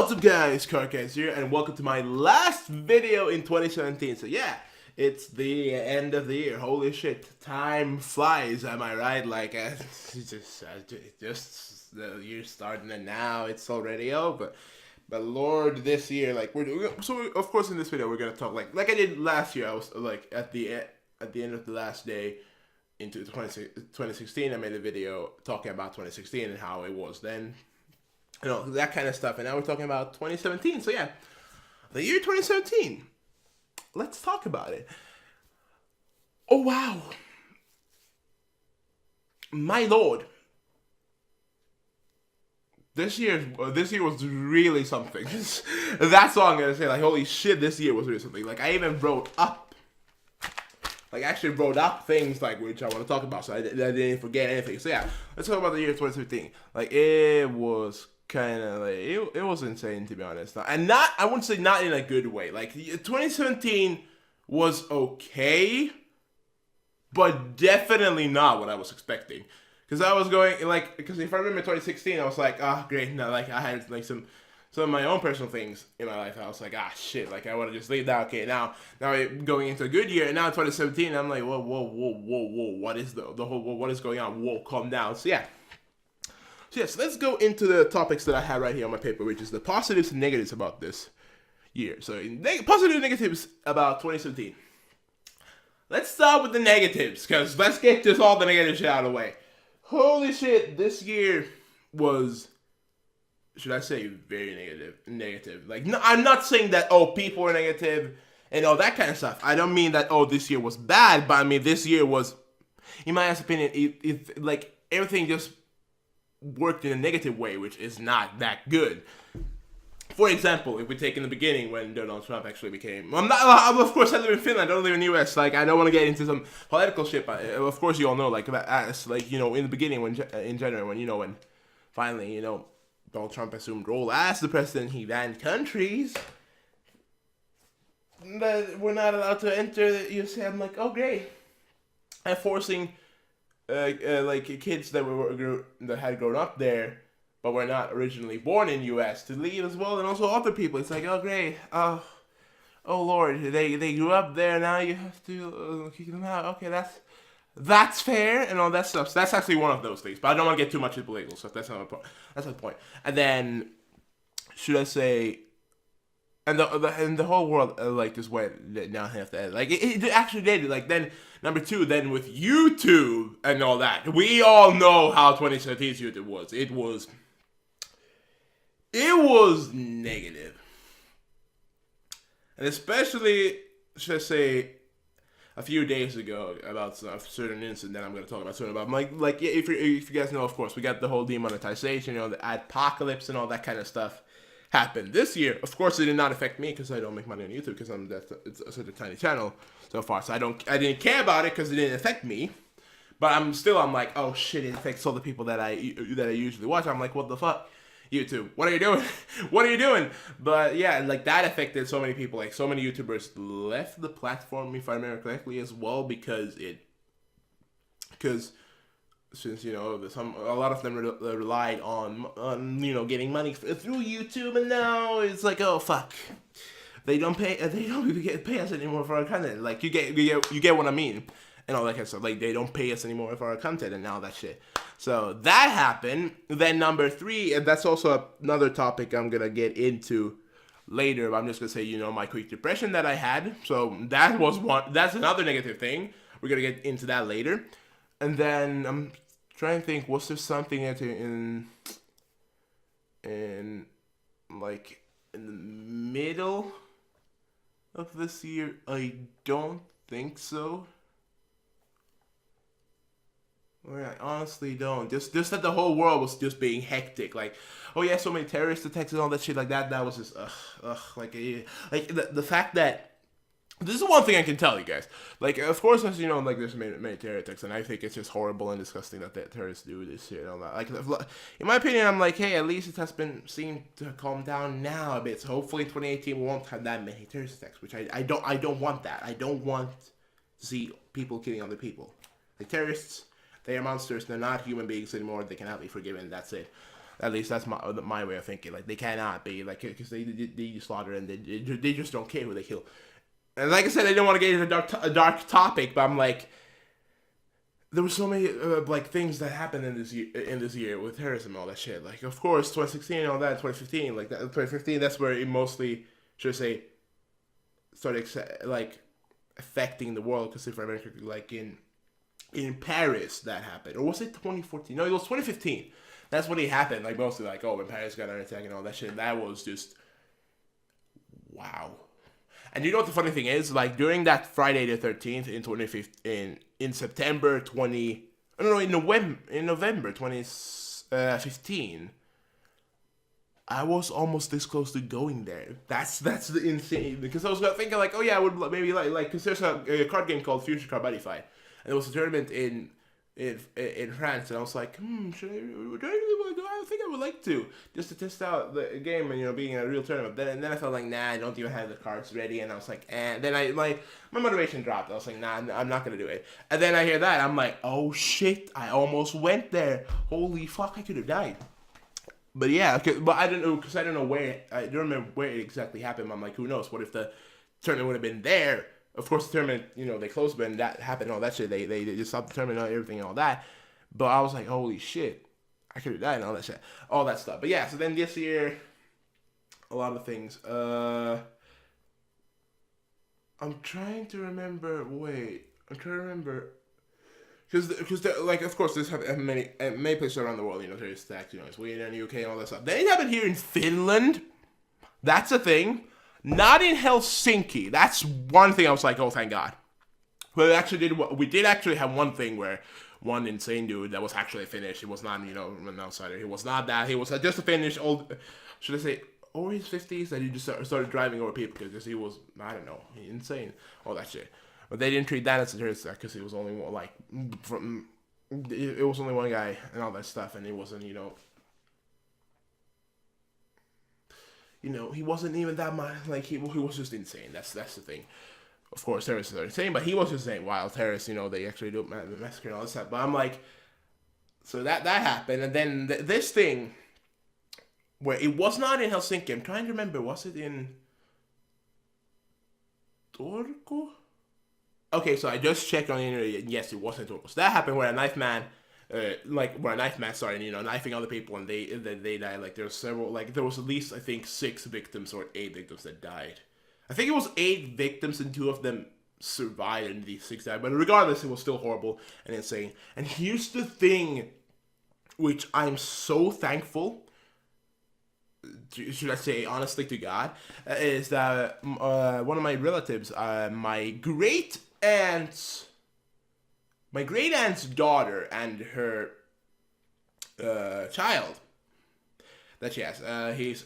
What's up guys, CardKaiser here, and welcome to my last video in 2017. So yeah, it's the end of the year. Holy shit, time flies, am I right? Like, just the year's starting and now it's already over. But Lord, this year, like, of course in this video we're gonna talk, like I did last year. I was like, at the end of the last day into 2016, I made a video talking about 2016 and how it was then. You know, that kind of stuff. And now we're talking about 2017. So yeah, the year 2017. Let's talk about it. Oh wow. My lord. This year was really something. That's all I'm gonna say. Like, holy shit, this year was really something. Like, I even wrote up, like, actually wrote up things, like, which I want to talk about, so I didn't forget anything. So yeah, let's talk about the year 2017. Like, it was kind of like, it was insane, to be honest. And I wouldn't say not in a good way. Like, 2017 was okay, but definitely not what I was expecting. Because I was going, like, because if I remember 2016, I was like, ah, great. No, like, I had, like, some of my own personal things in my life. I was like, ah, shit, like, I want to just leave that. Okay, now we're going into a good year. And now 2017, I'm like, whoa, what is the whole, what is going on? Whoa, calm down. So yeah. So yes, let's go into the topics that I have right here on my paper, which is the positives and negatives about this year. So positive and negatives about 2017. Let's start with the negatives, because let's get just all the negative shit out of the way. Holy shit, this year was, should I say, very negative. Like, no, I'm not saying that, oh, people are negative and all that kind of stuff. I don't mean that, oh, this year was bad, but I mean this year was, in my opinion, it like, everything just worked in a negative way, which is not that good. For example, if we take in the beginning when Donald Trump actually became, of course I live in Finland, I don't live in the US, like, I don't want to get into some political shit, but of course you all know, like, as, like, you know, in the beginning, when, in January, when, you know, when finally, you know, Donald Trump assumed role as the president, he banned countries that were not allowed to enter the USA. I'm like, oh great. And forcing like kids that had grown up there but were not originally born in US to leave as well, and also other people. It's like, oh great, oh Lord, they grew up there, now you have to kick them out. Okay, that's fair and all that stuff. So that's actually one of those things, but I don't want to get too much into political stuff. That's not my point. That's not the point. And then, should I say, and the whole world like just went down half the head. Like, it actually did. Like, then number two, then with YouTube and all that, we all know how 2017's YouTube was. It was negative, and especially, should I say, a few days ago about a certain incident that I'm going to talk about soon. About like if you guys know, of course, we got the whole demonetization, you know, the adpocalypse and all that kind of stuff happened this year. Of course, it did not affect me because I don't make money on YouTube because it's such a tiny channel so far. So I didn't care about it because it didn't affect me. But I'm like, oh shit, it affects all the people that I usually watch. I'm like, what the fuck, YouTube? What are you doing? What are you doing? But yeah, like, that affected so many people. Like, so many YouTubers left the platform, if I remember correctly, as well, because since, you know, a lot of them relied on you know, getting money through YouTube, and now it's like, oh fuck, they don't pay us anymore for our content. Like, you get what I mean, and all that kind of stuff. Like, they don't pay us anymore for our content, and all that shit. So that happened. Then number three, and that's also another topic I'm gonna get into later. But I'm just gonna say, you know, my quick depression that I had. So that was one. That's another negative thing. We're gonna get into that later. And then I'm trying to think, was there something in like in the middle of this year? I don't think so. I honestly don't. Just that the whole world was just being hectic. Like, oh yeah, so many terrorist attacks and all that shit like that. That was just like the fact that, this is one thing I can tell you guys. Like, of course, as you know, like, there's many terror attacks, and I think it's just horrible and disgusting that the terrorists do this shit and all that. Like, in my opinion, I'm like, hey, at least it has been seen to calm down now a bit. So hopefully, 2018 we won't have that many terrorist attacks, which I don't want that. I don't want to see people killing other people. Like, terrorists, they are monsters. They're not human beings anymore. They cannot be forgiven. That's it. At least that's my way of thinking. Like, they cannot be, like, because they slaughter and they just don't care who they kill. And like I said, I didn't want to get into a dark topic, but I'm like, there were so many like things that happened in this year with terrorism and all that shit. Like, of course, 2016 and all that, 2015, like that, 2015, that's where it mostly, should I say, started like affecting the world. Because if I remember, like in Paris, that happened, or was it 2014? No, it was 2015. That's when it happened. Like, mostly, like, oh, when Paris got under attack and all that shit. And that was just wow. And you know what the funny thing is? Like, during that Friday the 13th in 2015, in September 20, I don't know, in November 2015, I was almost this close to going there. That's the insane, because I was thinking like, oh yeah, I would maybe like because there's a card game called Future Card Modify, and there was a tournament in France, and I was like, should I really want to go? I think I would like to, just to test out the game and, being in a real tournament. Then I felt like, nah, I don't even have the cards ready, and I was like, then my motivation dropped. I was like, nah, I'm not gonna do it. And then I hear that, I'm like, oh shit, I almost went there. Holy fuck, I could have died. But yeah, but I don't know, because I don't know where, I don't remember where it exactly happened. I'm like, who knows? What if the tournament would have been there? Of course, the tournament, they closed, but that happened, all that shit. They just stopped the tournament and everything and all that. But I was like, holy shit, I could have died and all that shit. All that stuff. But yeah, so then this year, a lot of things. I'm trying to remember, because like, of course, there's many places around the world, there's stacks, Sweden, UK, and all that stuff. Then it happened here in Finland. That's a thing. Not in Helsinki. That's one thing I was like, oh, thank God. But we did actually have one thing where one insane dude that was actually Finnish. He was not, an outsider. He was not that. He was just a Finnish old, should I say, over his 50s, that he just started driving over people because he was, I don't know, insane. All that shit. But they didn't treat that as a terrorist attack because it was only one, it was only one guy and all that stuff, and it wasn't, he wasn't even that much, like, he was just insane. That's the thing. Of course, terrorists are insane, but he was just saying, wild terrorists, they actually do massacre and all that stuff. But I'm like, so that happened, and then this thing, where it was not in Helsinki, I'm trying to remember, was it in Turku? Okay, so I just checked on the internet, and yes, it was in Turku. So that happened where a knife man, started, knifing other people, and they died. Like, there were several, like, there was at least, I think, 6 victims or 8 victims that died. I think it was 8 victims, and 2 of them survived, and these 6 died. But regardless, it was still horrible and insane. And here's the thing, which I'm so thankful, should I say, honestly to God, is that one of my relatives, my great aunt's daughter and her child that she has. He's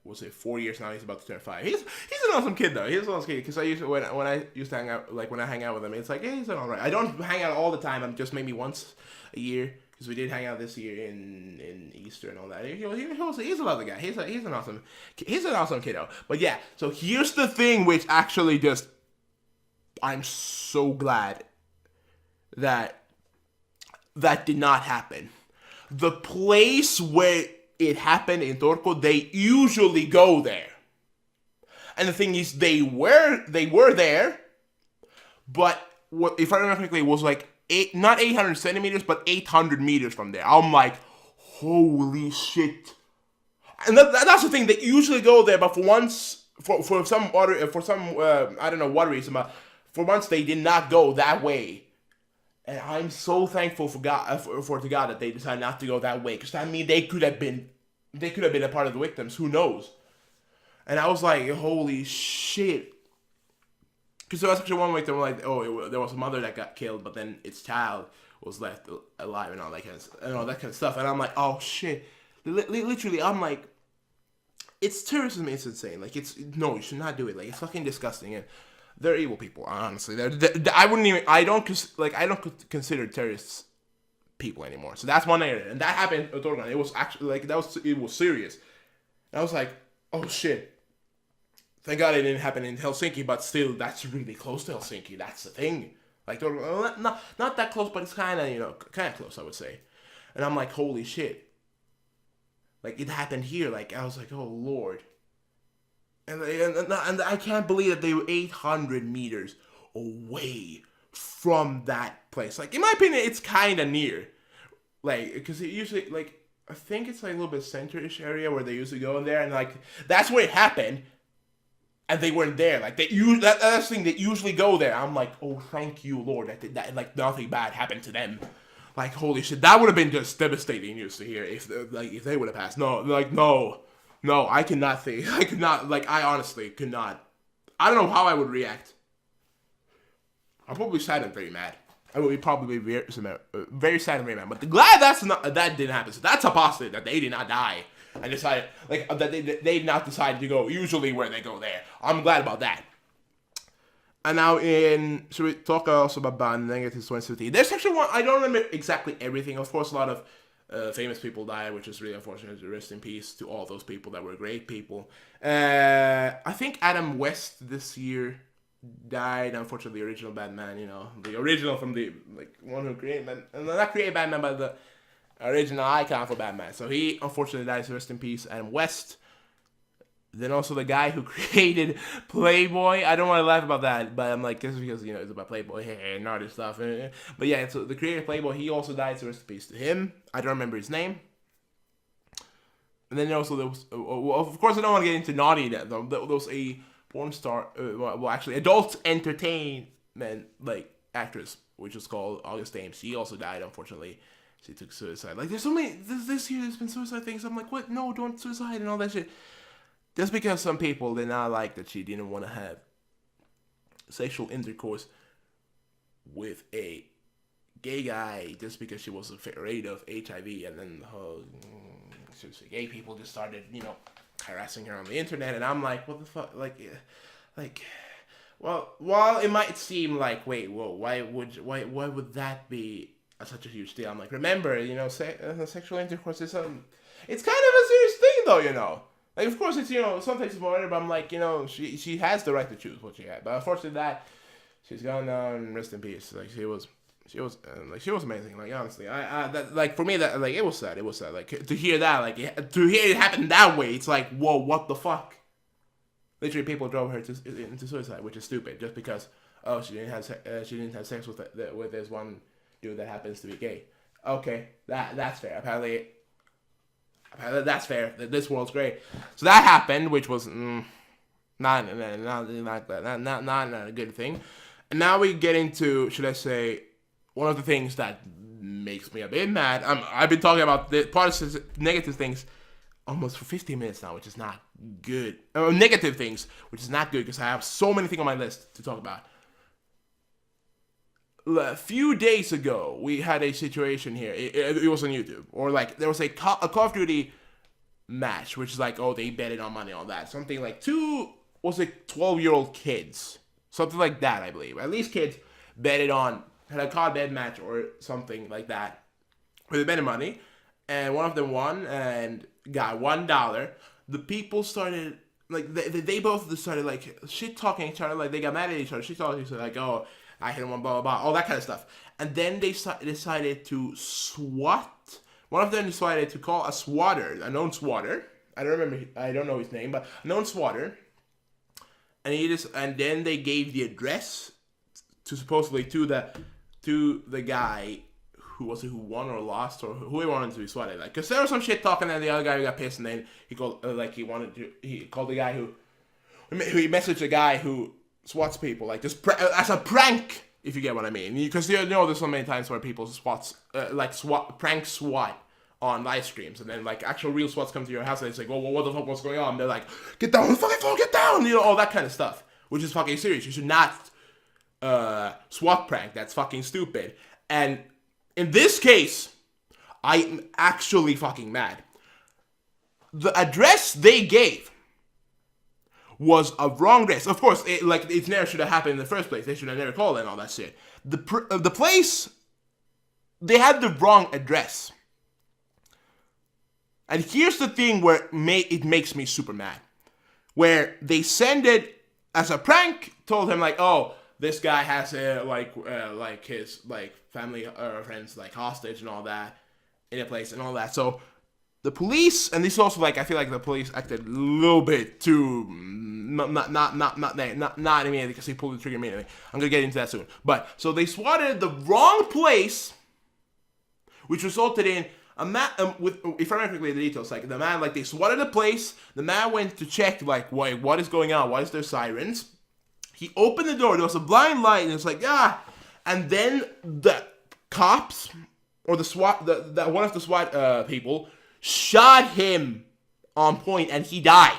was it 4 years now? He's about to turn 5. He's an awesome kid though. He's an awesome kid because I used to, when I used to hang out, like when I hang out with him, it's like, hey, he's alright. I don't hang out all the time. I'm just maybe once a year. Because we did hang out this year in Easter and all that. He's a lovely guy. He's an awesome kiddo. But yeah, so here's the thing, which actually just, I'm so glad that did not happen. The place where it happened in Turku, they usually go there. And the thing is, they were there, but if I remember correctly, it was like not 800 centimeters, but 800 meters from there. I'm like, holy shit. And that's the thing, they usually go there, but for some I don't know what reason, but for once they did not go that way. And I'm so thankful for God that they decided not to go that way, because that means they could have been a part of the victims. Who knows? And I was like, holy shit. Because there was actually one victim, like, there was a mother that got killed, but then its child was left alive and all that kind of stuff. And I'm like, oh shit. Literally, I'm like, it's terrorism. It's insane. Like, no, you should not do it. Like, it's fucking disgusting. And they're evil people, honestly. I don't consider terrorists people anymore. So that's one area, and that happened at Oregon. It was actually like it was serious. And I was like, oh shit. Thank God it didn't happen in Helsinki, but still, that's really close to Helsinki. That's the thing. Like, not that close, but it's kind of close, I would say. And I'm like, holy shit. like it happened here. Like I was like, oh Lord. And I can't believe that they were 800 meters away from that place. Like, in my opinion, it's kind of near. Like, because it usually, like, I think it's like a little bit center-ish area where they usually go in there. And, like, that's where it happened. And they weren't there. Like, that's the thing, they usually go there. I'm like, oh, thank you, Lord, that like, nothing bad happened to them. Like, holy shit, that would have been just devastating news to hear if they would have passed. No, like, no. No, I cannot think. I could not. Like, I honestly could not. I don't know how I would react. I'm probably sad and very mad. I would be probably very sad and very mad. But glad that didn't happen. So that's a positive that they did not die and decided like that they did not decide to go usually where they go there. I'm glad about that. And now should we talk also about negative 2015? There's actually one I don't remember exactly everything. Of course, a lot of famous people died, which is really unfortunate. Rest in peace to all those people that were great people. I think Adam West this year died. Unfortunately, the original Batman, the original from the one who created Batman, not created Batman, but the original icon for Batman. So he unfortunately died. So rest in peace, Adam West. Then also the guy who created Playboy. I don't want to laugh about that, but I'm like, this is because, it's about Playboy and all this stuff. But yeah, so the creator of Playboy, he also died, so rest in peace to him. I don't remember his name. And then also there was, of course I don't want to get into naughty that though. There was a porn star, actually adult entertainment, actress, which was called August Ames. She also died, unfortunately. She took suicide. Like, there's so many, this year there's been suicide things. I'm like, what? No, don't suicide and all that shit. Just because some people did not like that she didn't want to have sexual intercourse with a gay guy just because she was afraid of HIV, and then gay people just started, harassing her on the internet, and I'm like, what the fuck, well, while it might seem like, wait, whoa, why would that be such a huge deal? I'm like, remember, sexual intercourse is it's kind of a serious thing, though, Like, of course, it's, sometimes it's more, but I'm like, she has the right to choose what she had. But unfortunately, she's gone now, and rest in peace. Like, she was amazing. Like, honestly, for me, that, like, it was sad. It was sad. Like, to hear that, like, to hear it happen that way, it's like, whoa, what the fuck? Literally, people drove her into suicide, which is stupid, just because, she didn't have sex with this one dude that happens to be gay. Okay, that's fair. Apparently, that's fair. This world's great. So that happened, which was not a good thing. And now we get into, should I say, one of the things that makes me a bit mad. I've been talking about the positive, negative things almost for 15 minutes now, which is not good. Negative things, which is not good because I have so many things on my list to talk about. A few days ago, we had a situation here. It was on YouTube. Or, like, there was a Call of Duty match, which is like, they betted on money on that. Something like 12-year-old kids. Something like that, I believe. At least kids had a COD bet match or something like that. Where they betted money. And one of them won and got $1. The people started, like, they both started, like, shit-talking each other. Like, they got mad at each other. Shit-talking each other, like, I hit one, blah, blah, blah, all that kind of stuff. And then they decided to SWAT. One of them decided to call a known swatter. I don't know his name, but a known swatter. And then they gave the address supposedly to the guy who won or lost, or who he wanted to be swatted. Like, because there was some shit talking, and the other guy got pissed, and then he called the guy he messaged the guy who swats people, like, just as a prank, if you get what I mean. Because there's so many times where people prank SWAT on live streams, and then, like, actual real SWATs come to your house and it's like, well, what the fuck, what's going on? And they're like, get down on the fucking floor, get down, all that kind of stuff, which is fucking serious. You should not SWAT prank. That's fucking stupid. And in this case, I'm actually fucking mad. The address they gave was a wrong address. Of course, it never should have happened in the first place. They should have never called and all that shit. The place, they had the wrong address. And here's the thing where it makes me super mad. Where they send it as a prank, told him, like, this guy has his family or friends, like, hostage and all that in a place and all that. So the police, and this is also like I feel like the police acted a little bit too not immediately because they pulled the trigger immediately. I'm gonna get into that soon. But so they swatted the wrong place, which resulted in a man with, if I remember correctly, the details, like the man, like they swatted the place. The man went to check, like, wait, what is going on? Why is there sirens? He opened the door. There was a blind light, and it's like, ah. And then the cops or the SWAT, the one of the SWAT people shot him on point, and he died.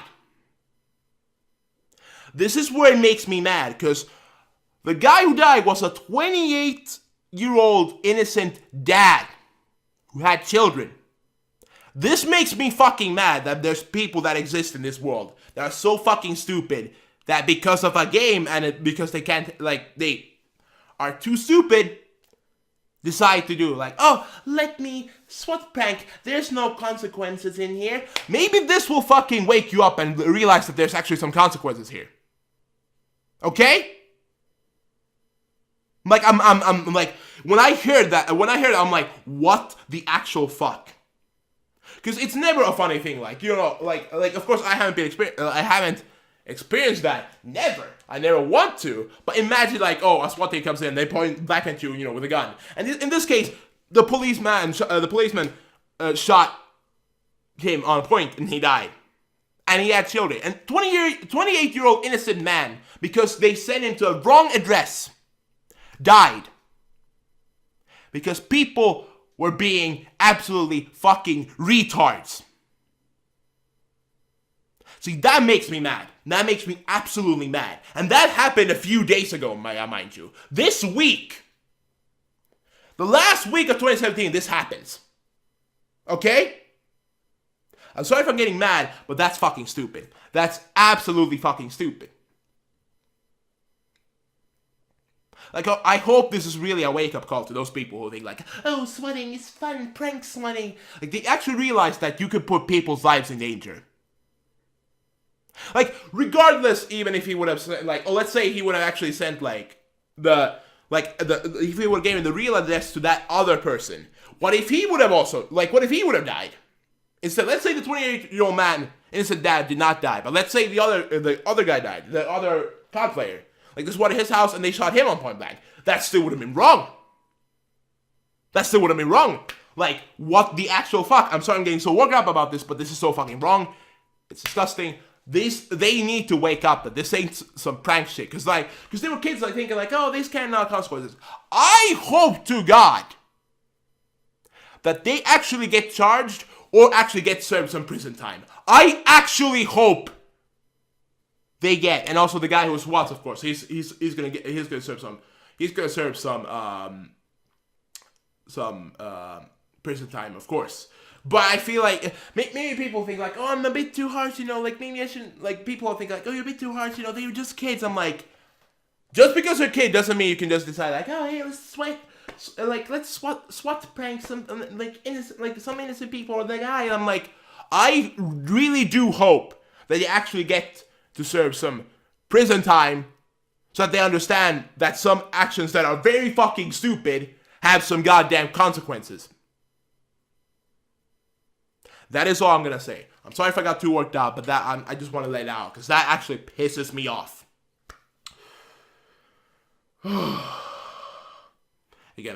This is where it makes me mad, because the guy who died was a 28-year-old innocent dad who had children. This makes me fucking mad that there's people that exist in this world that are so fucking stupid that because of a game and because they can't, like, they are too stupid, decide to do like, oh, let me SWAT prank. There's no consequences in here. Maybe this will fucking wake you up and realize that there's actually some consequences here. Okay? Like, I'm like, when I heard that, I'm like, what the actual fuck? Because it's never a funny thing, like, you know, like of course I haven't experienced that, never. I never want to, but imagine like, oh, a SWAT team comes in, they point back at you, you know, with a gun. And in this case, the policeman shot him on point and he died. And he had children. And 28-year-old innocent man, because they sent him to a wrong address, died. Because people were being absolutely fucking retards. See, that makes me mad. That makes me absolutely mad. And that happened a few days ago, mind you. This week, the last week of 2017, this happens. Okay? I'm sorry if I'm getting mad, but that's fucking stupid. That's absolutely fucking stupid. Like, I hope this is really a wake-up call to those people who think like, oh, swatting is fun, prank swatting. Like, they actually realize that you could put people's lives in danger. Like, regardless, even if he would have sent, like, oh, let's say he would have actually sent, if he would have given the real address to that other person. What if he would have died? Instead, let's say the 28-year-old man, innocent dad, did not die, but let's say the other guy died, the other COD player. Like, this was at his house and they shot him on point blank. That still would have been wrong. Like, what the actual fuck? I'm sorry I'm getting so worked up about this, but this is so fucking wrong. It's disgusting. They need to wake up that this ain't some prank shit. Because they were kids like thinking like, oh, these can't have consequences. I hope to God that they actually get charged or actually get served some prison time. I actually hope they get, and also the guy who was SWAT, of course, he's gonna serve some prison time, of course. But I feel like maybe people think like, oh, I'm a bit too harsh, you know, like maybe I shouldn't. Like people think like, oh, you're a bit too harsh, you know, they were just kids. I'm like, just because you're a kid doesn't mean you can just decide like, oh, hey, let's SWAT prank some some innocent people or the guy. And I'm like, I really do hope that they actually get to serve some prison time so that they understand that some actions that are very fucking stupid have some goddamn consequences. That is all I'm gonna say. I'm sorry if I got too worked out, but I just want to let it out because that actually pisses me off. Again,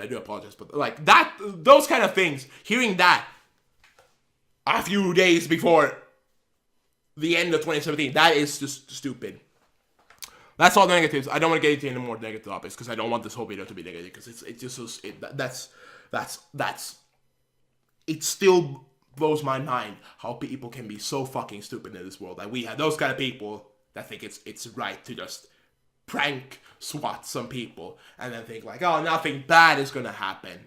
I do apologize, but like that, those kind of things, hearing that a few days before the end of 2017, that is just stupid. That's all the negatives. I don't want to get into any more negative topics because I don't want this whole video to be negative because it's just so it still blows my mind how people can be so fucking stupid in this world. Like we have those kind of people that think it's right to just prank SWAT some people and then think like, oh, nothing bad is gonna happen.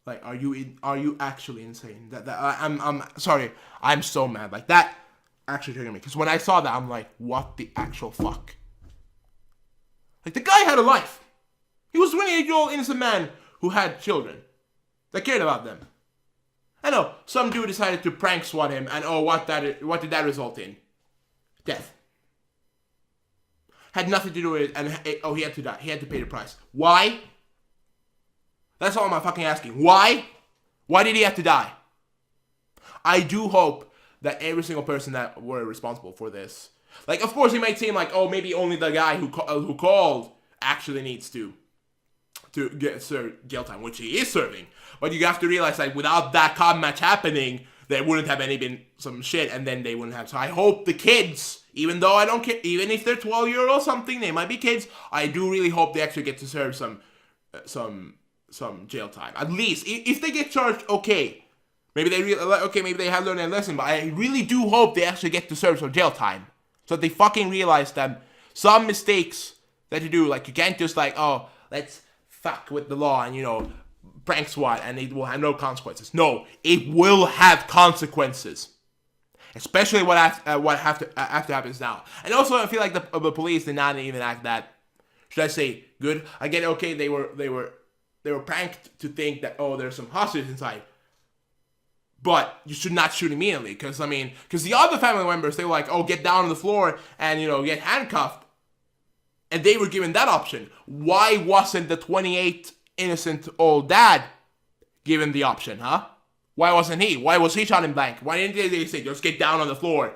Like, are you actually insane? I'm sorry. I'm so mad. Like, that actually triggered me. Because when I saw that, I'm like, what the actual fuck? Like, the guy had a life. He was a 28-year-old innocent man who had children that cared about them. I know, some dude decided to prank SWAT him, and oh, what did that result in? Death. Had nothing to do with it, and he had to die. He had to pay the price. Why? That's all I'm fucking asking. Why? Why did he have to die? I do hope that every single person that were responsible for this, like, of course, it might seem like, oh, maybe only the guy who called actually needs to get served jail time, which he is serving. But you have to realize, like, without that COD match happening, there wouldn't have been some shit, and then they wouldn't have. So I hope the kids, even though I don't care, even if they're 12-year-old or something, they might be kids. I do really hope they actually get to serve some jail time. At least if they get charged, okay. Maybe they have learned their lesson, but I really do hope they actually get to serve some jail time. So that they fucking realize that some mistakes that you do, like, you can't just, like, oh, let's fuck with the law and, you know, prank SWAT and it will have no consequences. No, it will have consequences. Especially what have to happens now. And also, I feel like the police did not even act that, should I say, good. I get it, okay, they were pranked to think that, oh, there's some hostages inside. But you should not shoot immediately, because the other family members, they were like, oh, get down on the floor and, you know, get handcuffed. And they were given that option. Why wasn't the 28 innocent old dad given the option, huh? Why wasn't he? Why was he shot in blank? Why didn't they say, just get down on the floor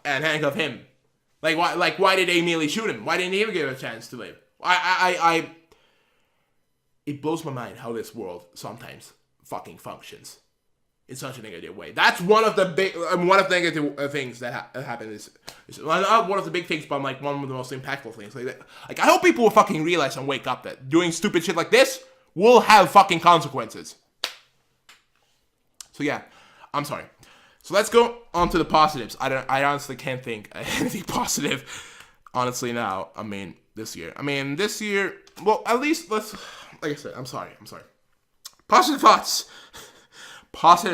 and handcuff him? Why did they immediately shoot him? Why didn't he even give a chance to live? It blows my mind how this world sometimes fucking functions in such a negative way. That's one of the negative things that happen. Is not one of the big things, but like one of the most impactful things. Like I hope people will fucking realize and wake up that doing stupid shit like this will have fucking consequences. So yeah, I'm sorry. So let's go on to the positives. I honestly can't think anything positive, honestly, now. This year, well, at least like I said, I'm sorry. Positive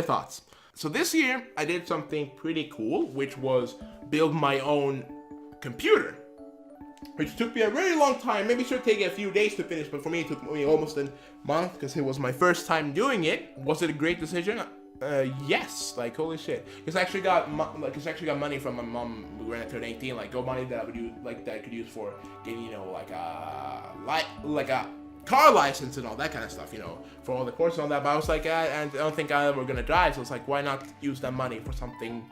thoughts. So this year, I did something pretty cool, which was build my own computer. Which took me a very long time. Maybe it should take a few days to finish, but for me, it took me almost a month, because it was my first time doing it. Was it a great decision? Yes, like holy shit. Because I actually got money from my mom when I turned 18, like money that I would use, like that I could use for getting, you know, like a car license and all that kind of stuff, you know, for all the courses and all that. But I was like, and I don't think I ever gonna drive, so it's like, why not use that money for something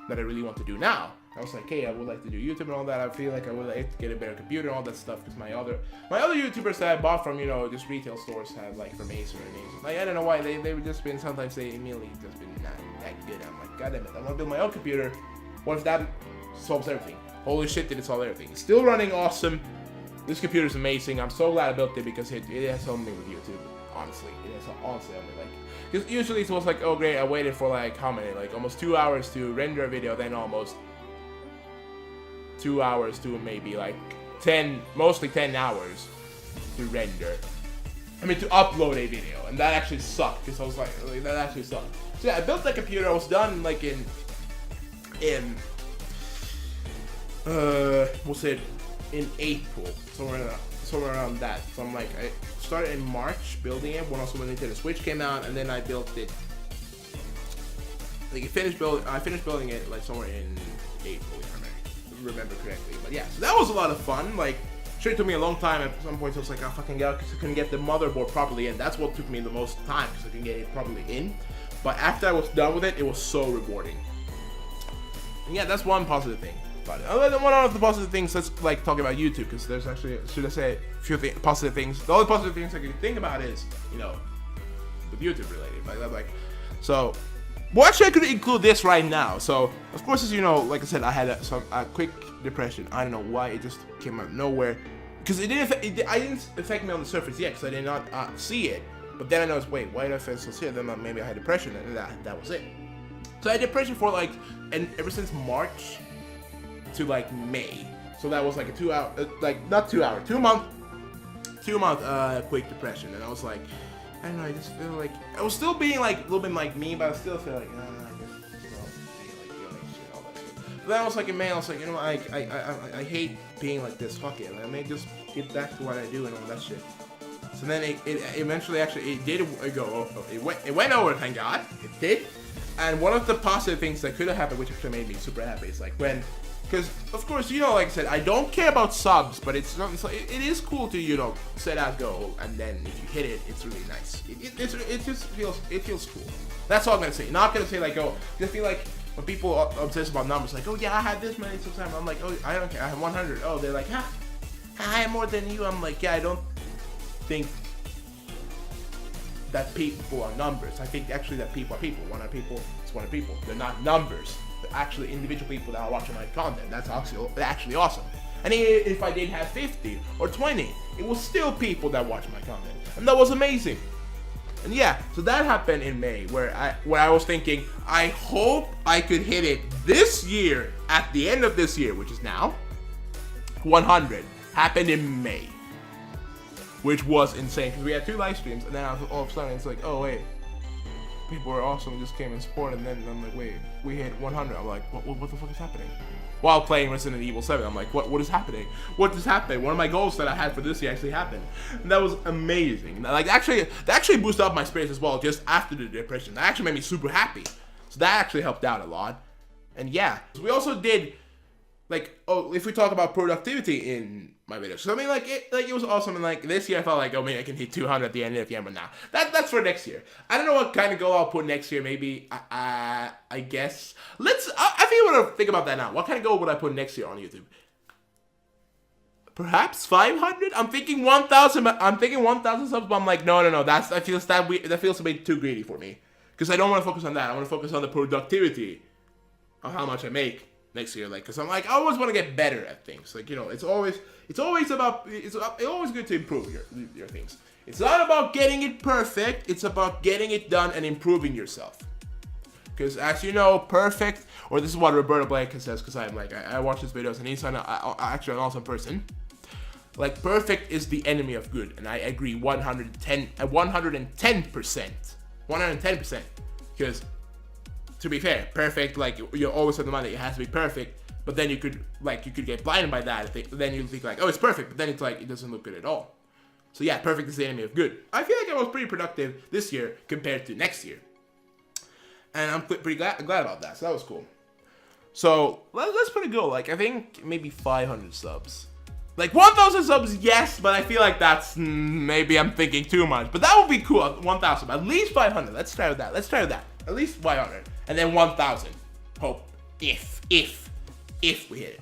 that I really want to do now? I was like, hey, I would like to do YouTube and all that. I feel like I would like to get a better computer and all that stuff, because my other YouTubers that I bought from, you know, just retail stores had, like, from Acer and Acer. Like, I don't know why, they were just been, sometimes they immediately just been not that good. I'm like, god damn it, I want to build my own computer. What if that solves everything? Holy shit, did it solve everything. It's still running awesome. This computer is amazing. I'm so glad I built it, because it has helped me with YouTube. Honestly, it has honestly helped me. Like, because usually it was like, oh great, I waited for like how many, like almost 2 hours to render a video, then almost 2 hours to maybe like 10, mostly 10 hours to render. To upload a video, and that actually sucked, because I was like, that actually sucked. So yeah, I built that computer. I was done like in April, somewhere around that. So I'm like, I started in March building it, when Nintendo Switch came out, and then I built it. Like I finished building it like somewhere in April, if I remember correctly. But yeah, so that was a lot of fun. Like, sure, it took me a long time. At some points I was like, oh fucking god, because I couldn't get the motherboard properly in. That's what took me the most time, because I couldn't get it properly in. But after I was done with it, it was so rewarding. And yeah, that's one positive thing. But other than one of the positive things, let's like talk about YouTube, because there's actually, should I say, a few positive things. The only positive things I can think about is, you know, with YouTube related. Like, so, well, actually, I could include this right now. So, of course, as you know, like I said, I had a quick depression. I don't know why, it just came out of nowhere. Because it didn't affect me on the surface yet, because I did not see it. But then I noticed, wait, why did I feel so sick? Then maybe I had depression, and that was it. So I had depression for like, and ever since March to like May. So that was like a 2 hour, like not 2 hour, 2 month quick depression. And I was like, I don't know, I just feel like, I was still being like a little bit like me, but I still feel like, I just, you know, being like doing shit, all that shit. But then I was like in May, I was like, you know, I hate being like this, fuck it. I may just get back to what I do and all that shit. So then it eventually actually, it did go, it went over, thank God, it did. And one of the positive things that could have happened, which actually made me super happy, is like when Because, of course, you know, like I said, I don't care about subs, but it's not, it is cool to, you know, set out goal, and then if you hit it, it's really nice. It just feels cool. That's all I'm going to say. Not going to say, like, oh, I feel like when people are obsessed about numbers, like, oh, yeah, I had this many sometimes. I'm like, oh, I don't care. I have 100. Oh, they're like, I have more than you. I'm like, yeah, I don't think that people are numbers. I think actually that people are people. 100 people, it's 100 people. They're not numbers. They're actually individual people that are watching my content. That's actually awesome. And if I did have 50 or 20, it was still people that watch my content. And that was amazing. And yeah, so that happened in May, where I was thinking, I hope I could hit it this year, at the end of this year, which is now, 100. Happened in May. Which was insane, because we had 2 live streams, and then all of a sudden it's like, oh wait, people were awesome, just came and supported, and then I'm like, wait, we hit 100. I'm like, what the fuck is happening? While playing Resident Evil 7, I'm like, what is happening? What is happening? One of my goals that I had for this year actually happened. And that was amazing. Like, that actually boosted up my spirits as well, just after the depression. That actually made me super happy. So that actually helped out a lot. And yeah, so we also did, like, oh, if we talk about productivity in my videos. So I mean, it was awesome, and like this year I felt like, oh, maybe I can hit 200 at the end of the year, but now that's for next year. I don't know what kind of goal I'll put next year. Maybe I guess I think I want to think about that now. What kind of goal would I put next year on YouTube? Perhaps 500. I'm thinking 1,000. I'm thinking 1,000 subs, but I'm like, no. That feels a bit too greedy for me, because I don't want to focus on that. I want to focus on the productivity of how much I make next year, like, because I'm like, I always want to get better at things. Like, you know, it's always good to improve your things. It's not about getting it perfect. It's about getting it done and improving yourself. Because as you know, perfect, or this is what Roberto Blanca says, because I'm like, I watch his videos and he's actually an awesome person. Like, perfect is the enemy of good, and I agree 110%. 110%. Because to be fair, perfect, like, you always have the mind that it has to be perfect, but then you could get blinded by that. Then you think like, oh, it's perfect, but then it's like, it doesn't look good at all. So yeah, perfect is the enemy of good. I feel like I was pretty productive this year compared to next year. And I'm pretty glad about that, so that was cool. So, let's put a goal, like, I think maybe 500 subs. Like, 1,000 subs, yes, but I feel like that's, maybe I'm thinking too much. But that would be cool, 1,000, at least 500. Let's try with that. At least 500. And then 1,000. Hope. If we hit it.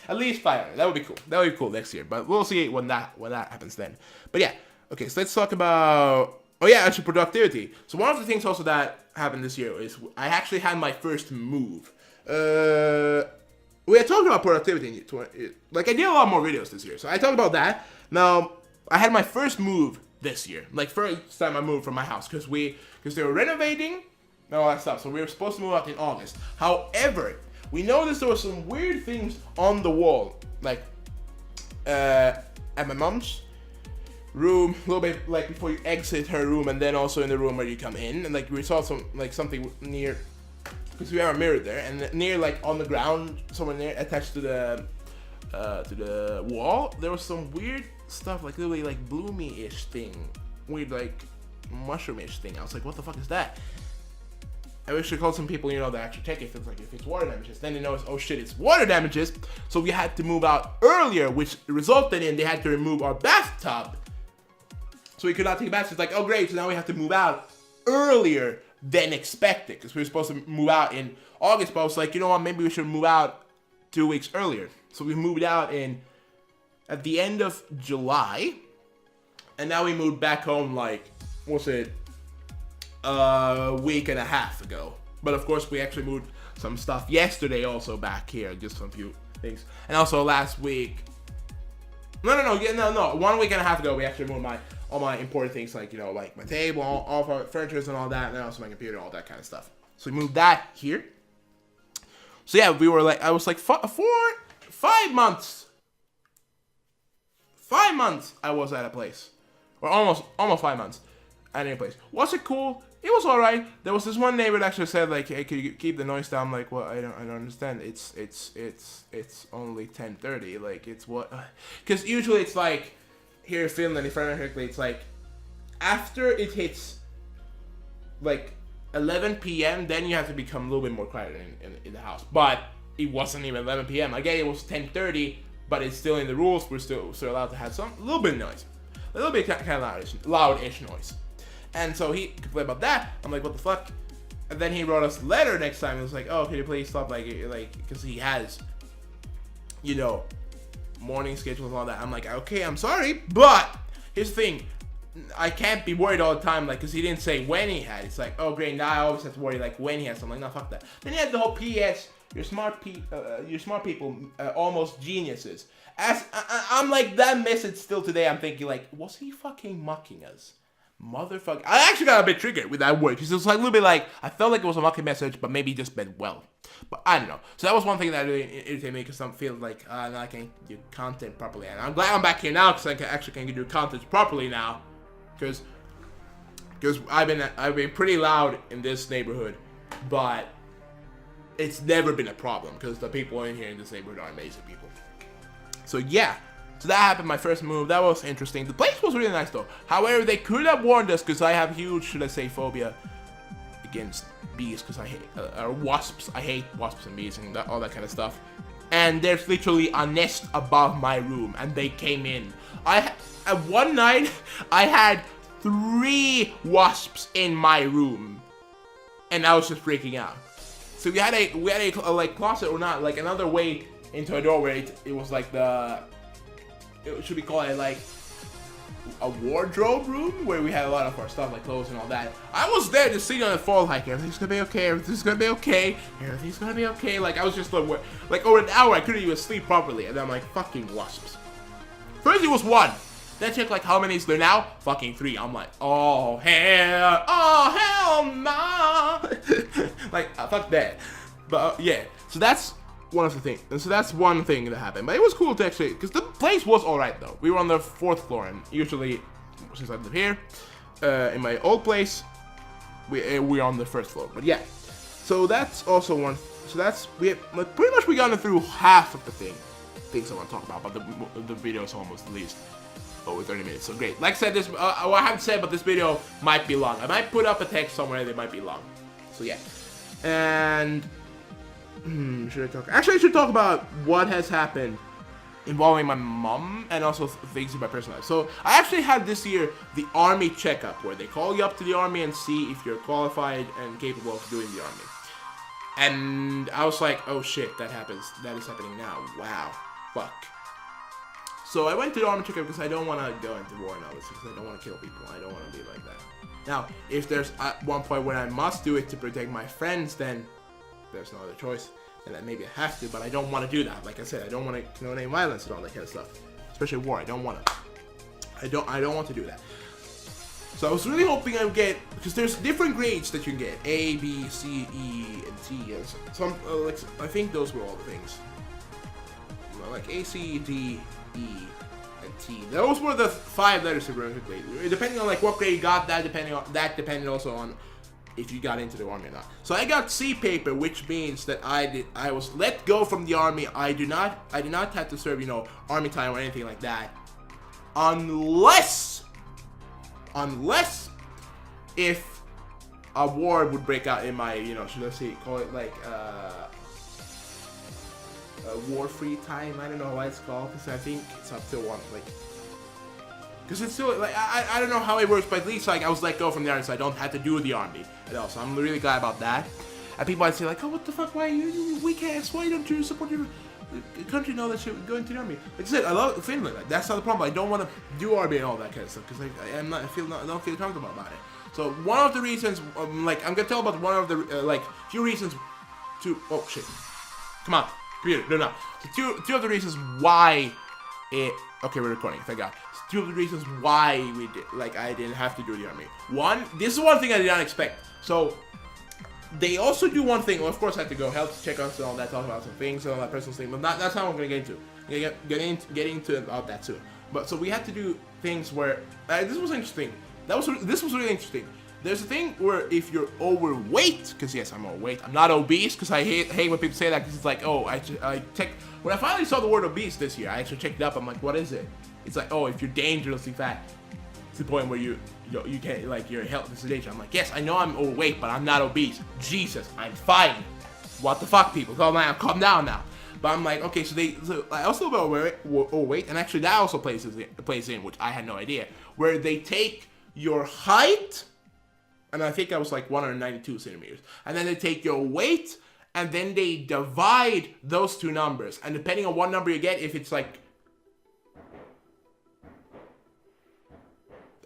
At least 500. That would be cool. That would be cool next year. But we'll see when that happens then. But yeah. Okay, so let's talk about... Oh yeah, actually productivity. So one of the things also that happened this year is I actually had my first move. We had talked about productivity. Like, I did a lot more videos this year. So I talked about that. Now, I had my first move this year. Like, first time I moved from my house. Because they were renovating and all that stuff. So we were supposed to move out in August. However, we noticed there were some weird things on the wall. Like, at my mom's room, a little bit like before you exit her room, and then also in the room where you come in. And like, we saw something near, because we have a mirror there, and near, like, on the ground, somewhere near, attached to the wall, there was some weird stuff, like literally like bloomy-ish thing, weird like mushroom-ish thing. I was like, what the fuck is that? I wish I called some people, you know, that actually check if it's water damages. Then they noticed, oh shit, it's water damages. So we had to move out earlier, which resulted in they had to remove our bathtub. So we could not take a bath. So it's like, oh great, so now we have to move out earlier than expected, because we were supposed to move out in August, but I was like, you know what, maybe we should move out 2 weeks earlier. So we moved out at the end of July, and now we moved back home, like, what's it, a week and a half ago. But of course, we actually moved some stuff yesterday also back here, just some few things. And also last week, no, 1 week and a half ago, we actually moved all my important things, like, you know, like my table, all of our furniture and all that, and then also my computer, all that kind of stuff. So we moved that here. So yeah, we were like, I was like 5 months. 5 months I was at a place, or almost 5 months at a place. Was it cool? It was alright. There was this one neighbor that actually said, like, hey, can you keep the noise down? I'm like, well, I don't understand. It's only 10:30. Like, it's what? Because usually it's like, here in Finland, if I remember correctly, it's like, after it hits, like, 11 p.m., then you have to become a little bit more quiet in the house. But it wasn't even 11 p.m. Again, it was 10:30, but it's still in the rules. We're still allowed to have a little bit of noise, a little bit kind of loud-ish noise. And so he complained about that. I'm like, what the fuck? And then he wrote us a letter next time. It was like, oh, can you please stop, like, because he has, you know, morning schedules and all that. I'm like, okay, I'm sorry, but here's the thing. I can't be worried all the time, like, because he didn't say when he had. It's like, oh, great, now I always have to worry, like, when he has something. Like, no, fuck that. Then he had the whole PS, you're smart people, almost geniuses. I'm like, that message still today, I'm thinking, like, was he fucking mocking us? Motherfucker. I actually got a bit triggered with that word, because it was like a little bit like, I felt like it was a mocking message, but maybe just meant well. But I don't know. So that was one thing that really irritated me, because I feel like, now I can't do content properly. And I'm glad I'm back here now, because I can do content properly now. Because I've been pretty loud in this neighborhood, but it's never been a problem because the people in here in this neighborhood are amazing people. So yeah, so that happened. My first move, that was interesting. The place was really nice though. However, they could have warned us because I have huge, should I say, phobia against bees because I hate wasps. I hate wasps and bees and all that kind of stuff. And there's literally a nest above my room, and they came in. One night, I had 3 wasps in my room, and I was just freaking out. So we had a like closet or not, like another way into a doorway. It was like should we call it like a wardrobe room where we had a lot of our stuff, like clothes and all that. I was there just sitting on the fall, like everything's gonna be okay, everything's gonna be okay, everything's gonna be okay. Like I was just like over an hour I couldn't even sleep properly, and I'm like, fucking wasps. First it was 1. Then check like how many is there now? Fucking 3. I'm like, oh hell nah. Like fuck that. But yeah, so that's one of the things. And so that's one thing that happened. But it was cool to actually, because the place was alright though. We were on the 4th floor, and usually since I live here, in my old place, we're on the 1st floor. But yeah, so that's also one. So that's like pretty much we gotten through half of the things I want to talk about. But the video is almost the least. Over 30 minutes, so great. Like I said, what I haven't said, but this video might be long. I might put up a text somewhere that might be long. So yeah. And should I talk? Actually, I should talk about what has happened involving my mom and also things in my personal life. So I actually had this year the army checkup, where they call you up to the army and see if you're qualified and capable of doing the army. And I was like, oh shit, that is happening now. Wow, fuck. So I went to the army checkup because I don't want to go into war and all this, because I don't want to kill people. I don't want to be like that. Now, if there's at one point where I must do it to protect my friends, then there's no other choice. And then maybe I have to, but I don't want to do that. Like I said, I don't want to condone any violence and all that kind of stuff. Especially war. I don't want to. I don't want to do that. So I was really hoping I would get, because there's different grades that you can get. A, B, C, E, and T. And some, like, I think those were all the things. Like A, C, D, E, and T. Those were the 5 letters of grade. Depending on like what grade you got, that depended also on if you got into the army or not. So I got C paper, which means that I was let go from the army. I did not have to serve, army time or anything like that, unless if a war would break out in my, should I say, call it like war-free time. I don't know what it's called, because I think it's up to 1, like, because it's still like I don't know how it works, but at least like I was let go from the army, so I don't have to do the army at all. So I'm really glad about that. And people might say like, oh, what the fuck? Why are you weak ass? Why don't you support your country and all that shit? Go into the army. Like I said, I love Finland. Like, that's not the problem. I don't want to do army and all that kind of stuff because I don't feel comfortable about it. So one of the reasons, like I'm gonna tell about one of the few reasons to. Oh shit! Come on. Computer, no. So two of the reasons why it. Okay, we're recording. Thank God. So 2 of the reasons why I didn't have to do the army. One, this is one thing I did not expect. So they also do one thing. Well, of course, I have to go health checkups and all that, talk about some things and all that personal thing. But that's not what I'm gonna get into. I'm gonna get into about that soon. But so we had to do things where this was interesting. This was really interesting. There's a thing where if you're overweight, because yes, I'm overweight. I'm not obese, because I hate when people say that, because it's like, oh, I checked. When I finally saw the word obese this year, I actually checked it up. I'm like, what is it? It's like, oh, if you're dangerously fat, to the point where you can't, like, your health is sedation. I'm like, yes, I know I'm overweight, but I'm not obese. Jesus, I'm fine. what the fuck, people? Calm down now. But I'm like, okay, so I also about overweight, and actually that also plays in, which I had no idea, where they take your height, and I think I was like 192 centimeters, and then they take your weight, and then they divide those two numbers, and depending on what number you get, if it's like,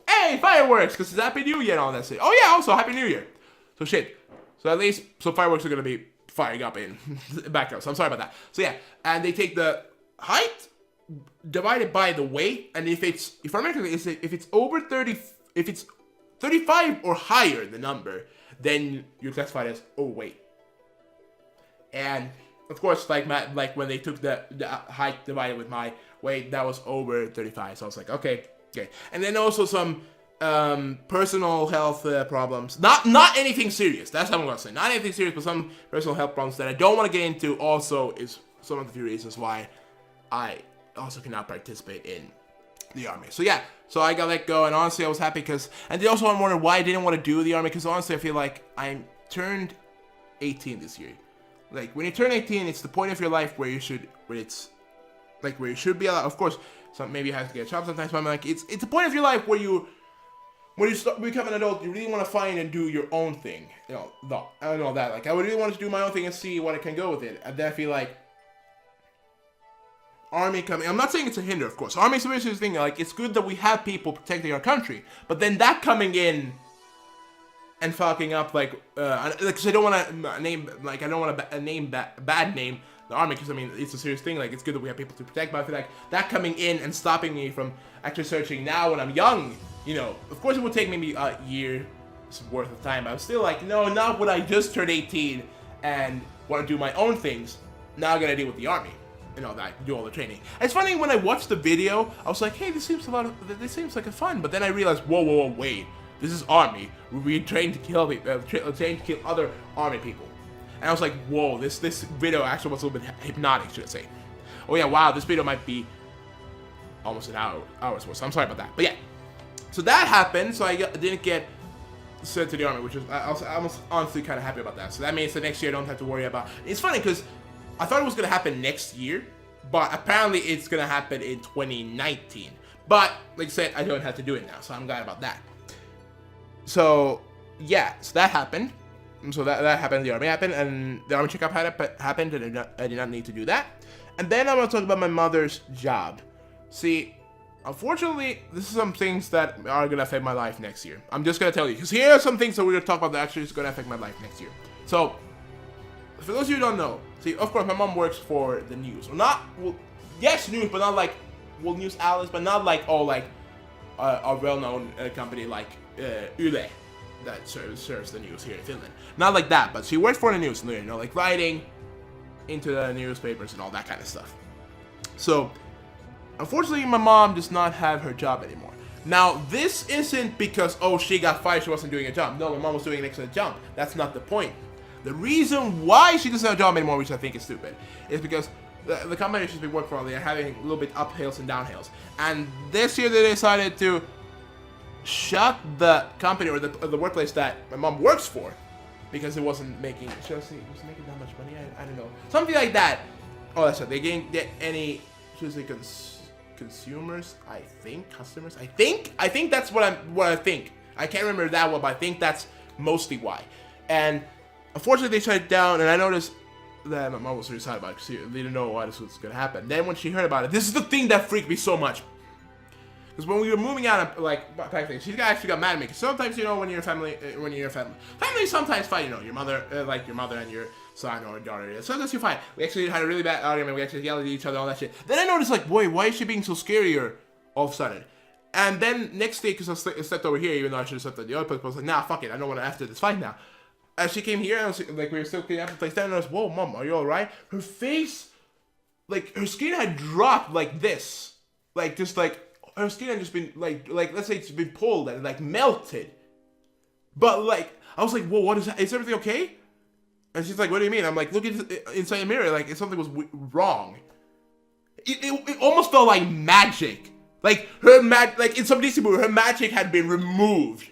hey, fireworks, because it's Happy New Year and all that shit. Oh yeah, also Happy New Year. So shit. So at least, fireworks are gonna be firing up in background. So I'm sorry about that. So yeah, and they take the height divided by the weight, and if I remember correctly, if it's over 30, if it's 35 or higher, the number, then you're classified as overweight. And of course, like when they took the height divided with my weight, that was over 35. So I was like, okay. And then also some personal health problems. Not anything serious. That's what I'm gonna say. Not anything serious, but some personal health problems that I don't want to get into. Also, is some of the few reasons why I also cannot participate in the army. So yeah, so I got let go, and honestly, I was happy because. And they also wondered why I didn't want to do the army, because honestly, I feel like I turned 18 this year. Like when you turn 18, it's the point of your life where you should be allowed. Of course, maybe you have to get a job sometimes, but I'm like, it's a point of your life where when you start become an adult, you really want to find and do your own thing. I don't know that. Like, I would really want to do my own thing and see what I can go with it. And then I feel like army coming. I'm not saying it's a hinder, of course. Army is a very serious thing. Like, it's good that we have people protecting our country, but then that coming in and fucking up, because I don't want to name, like, I don't want to name bad name the army, because I mean it's a serious thing. Like, it's good that we have people to protect, but I feel like that coming in and stopping me from actually searching now when I'm young, you know, of course it would take maybe a year's worth of time, but I'm still like, no, not when I just turned 18 and want to do my own things. Now I gotta deal with the army and all that, do all the training. And it's funny, when I watched the video, I was like, hey, this seems like a fun, but then I realized, whoa, wait, this is army. We trained to kill people, trained to kill other army people. And I was like, whoa, this video actually was a little bit hypnotic, should I say. Oh yeah, wow, this video might be almost an hour's worth, so I'm sorry about that. But yeah, so that happened, so I didn't get sent to the army, which was, I was honestly kind of happy about that. So that means the next year I don't have to worry about. It's funny, because I thought it was going to happen next year, but apparently it's going to happen in 2019. But, like I said, I don't have to do it now, so I'm glad about that. So, yeah, so that happened. So that happened, the army happened, and the army checkup happened, and I did not need to do that. And then I'm going to talk about my mother's job. See, unfortunately, this is some things that are going to affect my life next year. I'm just going to tell you, because here are some things that we're going to talk about that actually is going to affect my life next year. So, for those of you who don't know, see, of course, my mom works for the news. Yes, news, but not like, News Alice, but not like, a well-known company like Yle that serves the news here in Finland. Not like that, but she works for the news, you know, like writing into the newspapers and all that kind of stuff. So, unfortunately, my mom does not have her job anymore. Now, this isn't because, she got fired, she wasn't doing a job. No, my mom was doing an excellent job. That's not the point. The reason why she doesn't have a job anymore, which I think is stupid, is because the company she's been working for, they're having a little bit uphills and downhills. And this year they decided to shut the company, or the workplace that my mom works for, because it wasn't making, that much money? I don't know. Something like that. Oh, that's right. They didn't get any, consumers, I think, customers. I think that's what I think. I can't remember that well, but I think that's mostly why. And unfortunately, they shut it down, and I noticed that my mom was really sad about it, because she didn't know why this was going to happen. Then when she heard about it, this is the thing that freaked me so much. Because when we were moving out, she actually got mad at me. Because sometimes, you know, when you're family sometimes fight, you know, your mother and your son or daughter. Sometimes you fight. We actually had a really bad argument. We actually yelled at each other, all that shit. Then I noticed, like, boy, why is she being so scarier all of a sudden? And then next day, because I slept over here, even though I should have slept at the other place, I was like, nah, fuck it, I don't want to after this fight now. As she came here, and I was, like, we were still cleaning up the place, then I was, whoa, mom, are you alright? Her face, like, her skin had dropped like this. Like, just like, her skin had just been, like let's say it's been pulled and, like, melted. But, like, I was like, whoa, what is that? Is everything okay? And she's like, what do you mean? I'm like, look inside the mirror, like, if something was wrong. It almost felt like magic. Like, in some DC movie, her magic had been removed.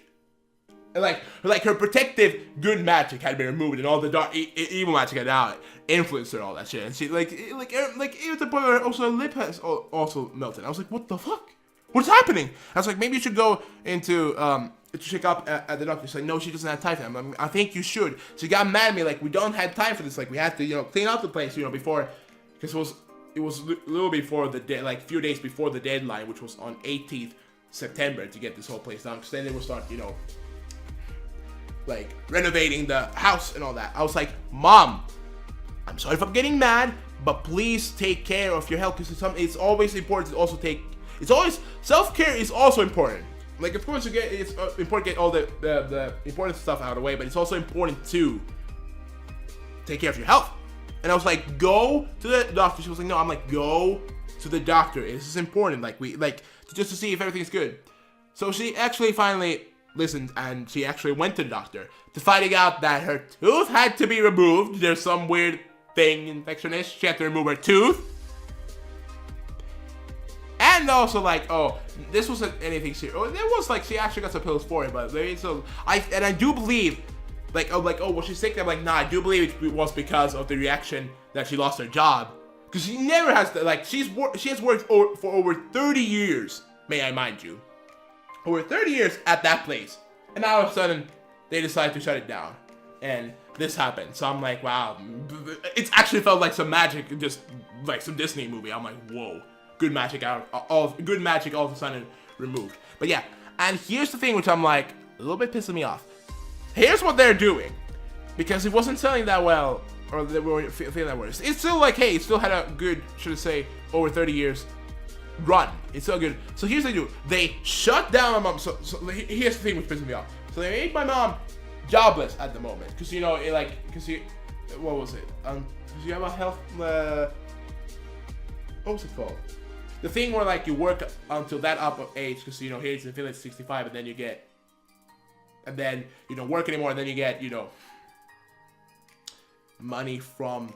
like her protective good magic had been removed, and all the dark evil magic had now influenced her, all that shit. And she like it was the point where also her lip has also melted. I was like, what the fuck? What's happening? I was like, maybe you should go into to check up at the doctor. She's like, no, she doesn't have time for that. I think you should. She got mad at me, like, we don't have time for this. Like, we have to, clean out the place, before, because it was a little before the like, few days before the deadline, which was on 18th September, to get this whole place done. Because then they will start, like, renovating the house and all that. I was like, Mom, I'm sorry if I'm getting mad, but please take care of your health, because it's always important to also self-care is also important. Like, of course, it's important to get all the important stuff out of the way, but it's also important to take care of your health. And I was like, go to the doctor. She was like, no. I'm like, go to the doctor. This is important. Just to see if everything's good. So she actually finally listened, and she actually went to the doctor to finding out that her tooth had to be removed. There's some weird thing, infectionist. She had to remove her tooth. And also, like, oh, this wasn't anything serious. Oh, there was, like, she actually got some pills for it, but I do believe, was she sick? I'm like, nah, I do believe it was because of the reaction that she lost her job. Because she never has to, like, she has worked for over 30 years, may I mind you. Over 30 years at that place. And now all of a sudden, they decide to shut it down. And this happened. So I'm like, wow. It's actually felt like some magic, just like some Disney movie. I'm like, whoa. Good magic all of a sudden removed. But yeah, and here's the thing which I'm like a little bit pissing me off. Here's what they're doing, because it wasn't selling that well, or they were feeling that worse. It's still like, hey, it still had a good, should I say, over 30 years run. It's so good. So here's what they do. They shut down my mom. So here's the thing which pisses me off. So they made my mom jobless at the moment, because what was it? Because you have a health. What was it called? The thing where, like, you work until that up of age, because, here it's in Finland 65, and then you get, and then you don't work anymore, and then you get, money from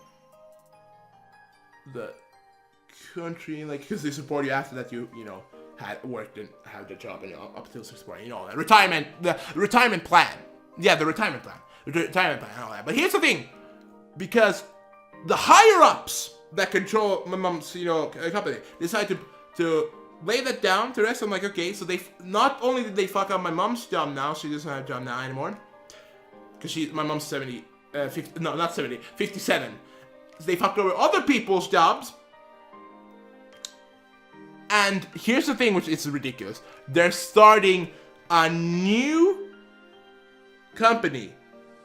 the country, like, because they support you after that you had worked and had the job, and up until 64, that retirement plan. Yeah, the retirement plan and all that. But here's the thing, because the higher ups that control my mom's, company, decided to lay that down to rest. I'm like, okay, so they not only did they fuck up my mom's job now, she doesn't have a job now anymore, because my mom's 57. So they fucked over other people's jobs. And here's the thing, which is ridiculous. They're starting a new company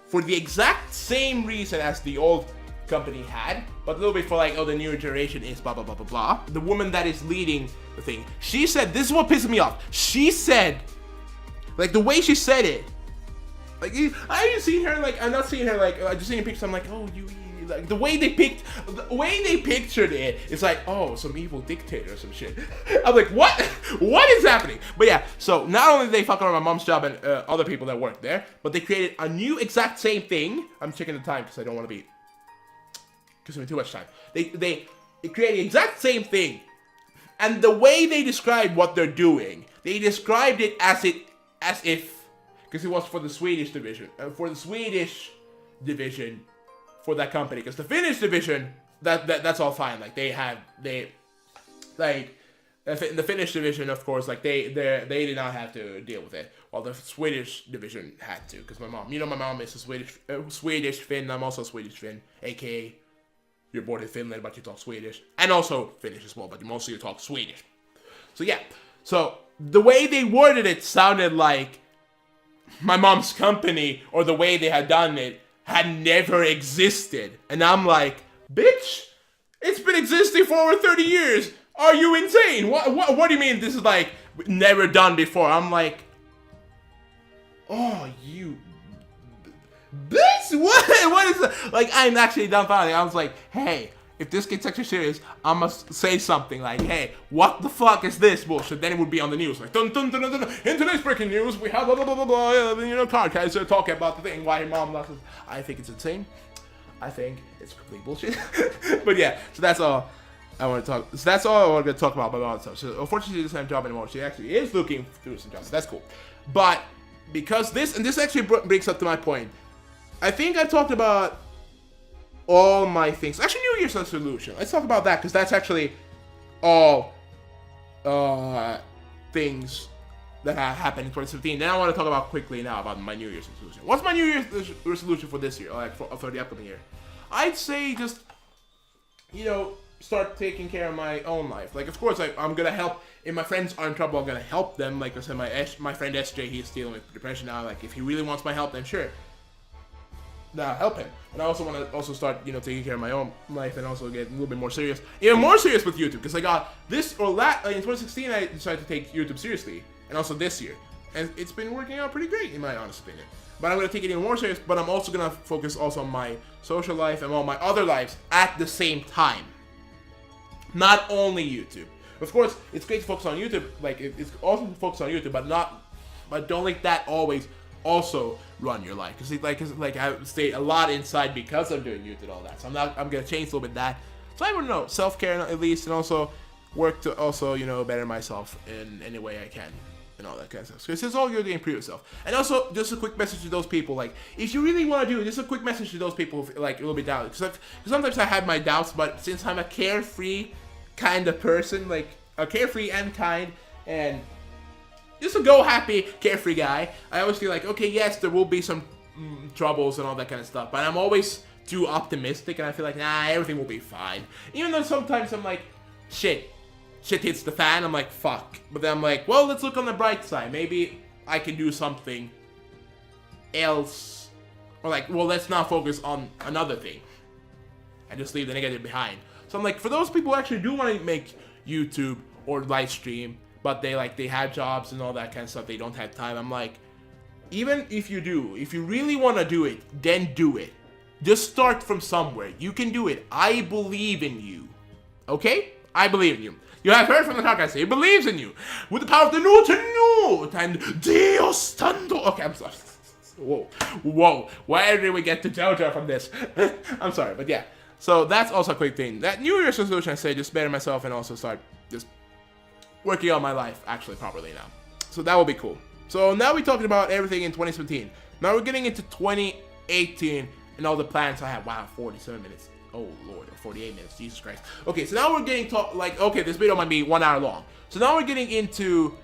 for the exact same reason as the old company had, but a little bit for, like, oh, the newer generation is blah blah blah blah blah. The woman that is leading the thing, she said, this is what pisses me off. She said, like, the way she said it, like, I haven't seen her, like, I'm not seeing her, like, I just seen pictures. I'm like, oh, like, the way they pictured it, it's like, oh, some evil dictator or some shit. I'm like, what is happening? But yeah, so not only did they fuck over my mom's job and other people that worked there, but they created a new exact same thing. I'm checking the time because I don't want to be consuming too much time. They created the exact same thing, and the way they described what they're doing, they described it as if, because it was for the Swedish division, for that company, because the Finnish division, that's all fine. Like, the Finnish division, of course, like, they did not have to deal with it, while the Swedish division had to, because my mom is a Swedish Finn. I'm also a Swedish Finn, aka you're born in Finland, but you talk Swedish. And also Finnish as well, but mostly you talk Swedish. So yeah. So the way they worded it sounded like my mom's company, or the way they had done it, had never existed. And I'm like, bitch, it's been existing for over 30 years. Are you insane? What do you mean this is, like, never done before? I'm like, oh, you... Bitch, what is that? Like, I'm actually dumbfounded. I was like, hey, if this gets actually serious, I must say something like, hey, what the fuck is this bullshit? Then it would be on the news, like, dun dun dun dun dun. In today's breaking news, we have blah blah blah blah. CardKaiser talking about the thing why your mom lost it. I think it's insane. I think it's complete bullshit. But yeah, so that's all I want to talk. So that's all I want to talk about my mom stuff. So unfortunately, she doesn't have a job anymore. She actually is looking through some jobs. So that's cool. But because this actually brings up to my point. I think I talked about all my things. Actually, New Year's resolution. Let's talk about that because that's actually all things that happened in 2017. Then I want to talk about quickly now about my New Year's resolution. What's my New Year's resolution for this year, like for the upcoming year? I'd say just, you know, start taking care of my own life. Like, of course, I'm gonna help. If my friends are in trouble, I'm gonna help them. Like I said, my friend SJ, he's dealing with depression now. Like, if he really wants my help, then sure, I'll help him. And I also want to also start, you know, taking care of my own life and also get a little bit more serious, even more serious with YouTube. Because I got this in 2016, I decided to take YouTube seriously, and also this year, and it's been working out pretty great in my honest opinion. But I'm gonna take it even more serious. But I'm also gonna focus also on my social life and all my other lives at the same time. Not only YouTube. Of course, it's great to focus on YouTube. Like, it's awesome to focus on YouTube, but don't let that always also run your life. Cause I stay a lot inside because I'm doing YouTube and all that. So I'm gonna change a little bit that. So I don't know, self-care at least, and also work to also, you know, better myself in any way I can. And all that kind of stuff. Because it's all good to improve yourself. And also, just a quick message to those people, like, if you really want to do it, just a quick message to those people who, like, a little bit doubted. Because sometimes I have my doubts, but since I'm a carefree kind of person, like, a carefree and kind, and just a go-happy, carefree guy, I always feel like, okay, yes, there will be some troubles and all that kind of stuff, but I'm always too optimistic, and I feel like, nah, everything will be fine. Even though sometimes I'm like, shit hits the fan, I'm like, fuck. But then I'm like, well, let's look on the bright side. Maybe I can do something else. Or like, well, let's not focus on another thing and just leave the negative behind. So I'm like, for those people who actually do want to make YouTube or live stream, but they have jobs and all that kind of stuff, they don't have time. I'm like, even if you do, if you really want to do it, then do it. Just start from somewhere. You can do it. I believe in you. Okay? I believe in you. You have heard from the CardKaiser. He believes in you. With the power of the Newt and Dios Tanto. Okay, I'm sorry. Whoa. Where did we get to JoJo from this? I'm sorry, but yeah. So that's also a quick thing. That New Year's resolution, I say, just better myself and also start just working on my life actually properly now. So that will be cool. So now we're talking about everything in 2017. Now we're getting into 2018 and all the plans I have. Wow, 47 minutes. Oh lord, 48 minutes, Jesus Christ. Okay, so now we're getting okay, this video might be 1 hour long. So now we're getting into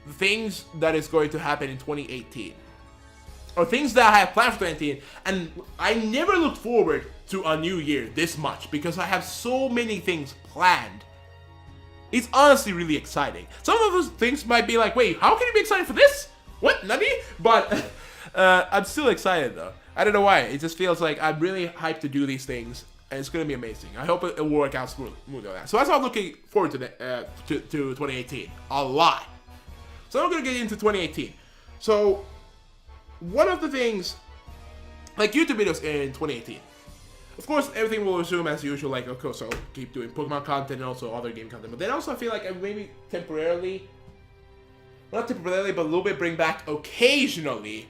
the things that is going to happen in 2018. Or things that I have planned for 2018. And I never looked forward to a new year this much because I have so many things planned. It's honestly really exciting. Some of those things might be like, wait, how can you be excited for this? What, Nani? But I'm still excited though. I don't know why. It just feels like I'm really hyped to do these things, and it's gonna be amazing. I hope it will work out smoothly on that. So that's why I'm looking forward to to 2018 a lot. So I'm gonna get into 2018. So one of the things, like YouTube videos in 2018. Of course, everything will resume as usual. Like, of course, I'll keep doing Pokemon content and also other game content. But then also I feel like I maybe temporarily, well, not temporarily, but a little bit bring back occasionally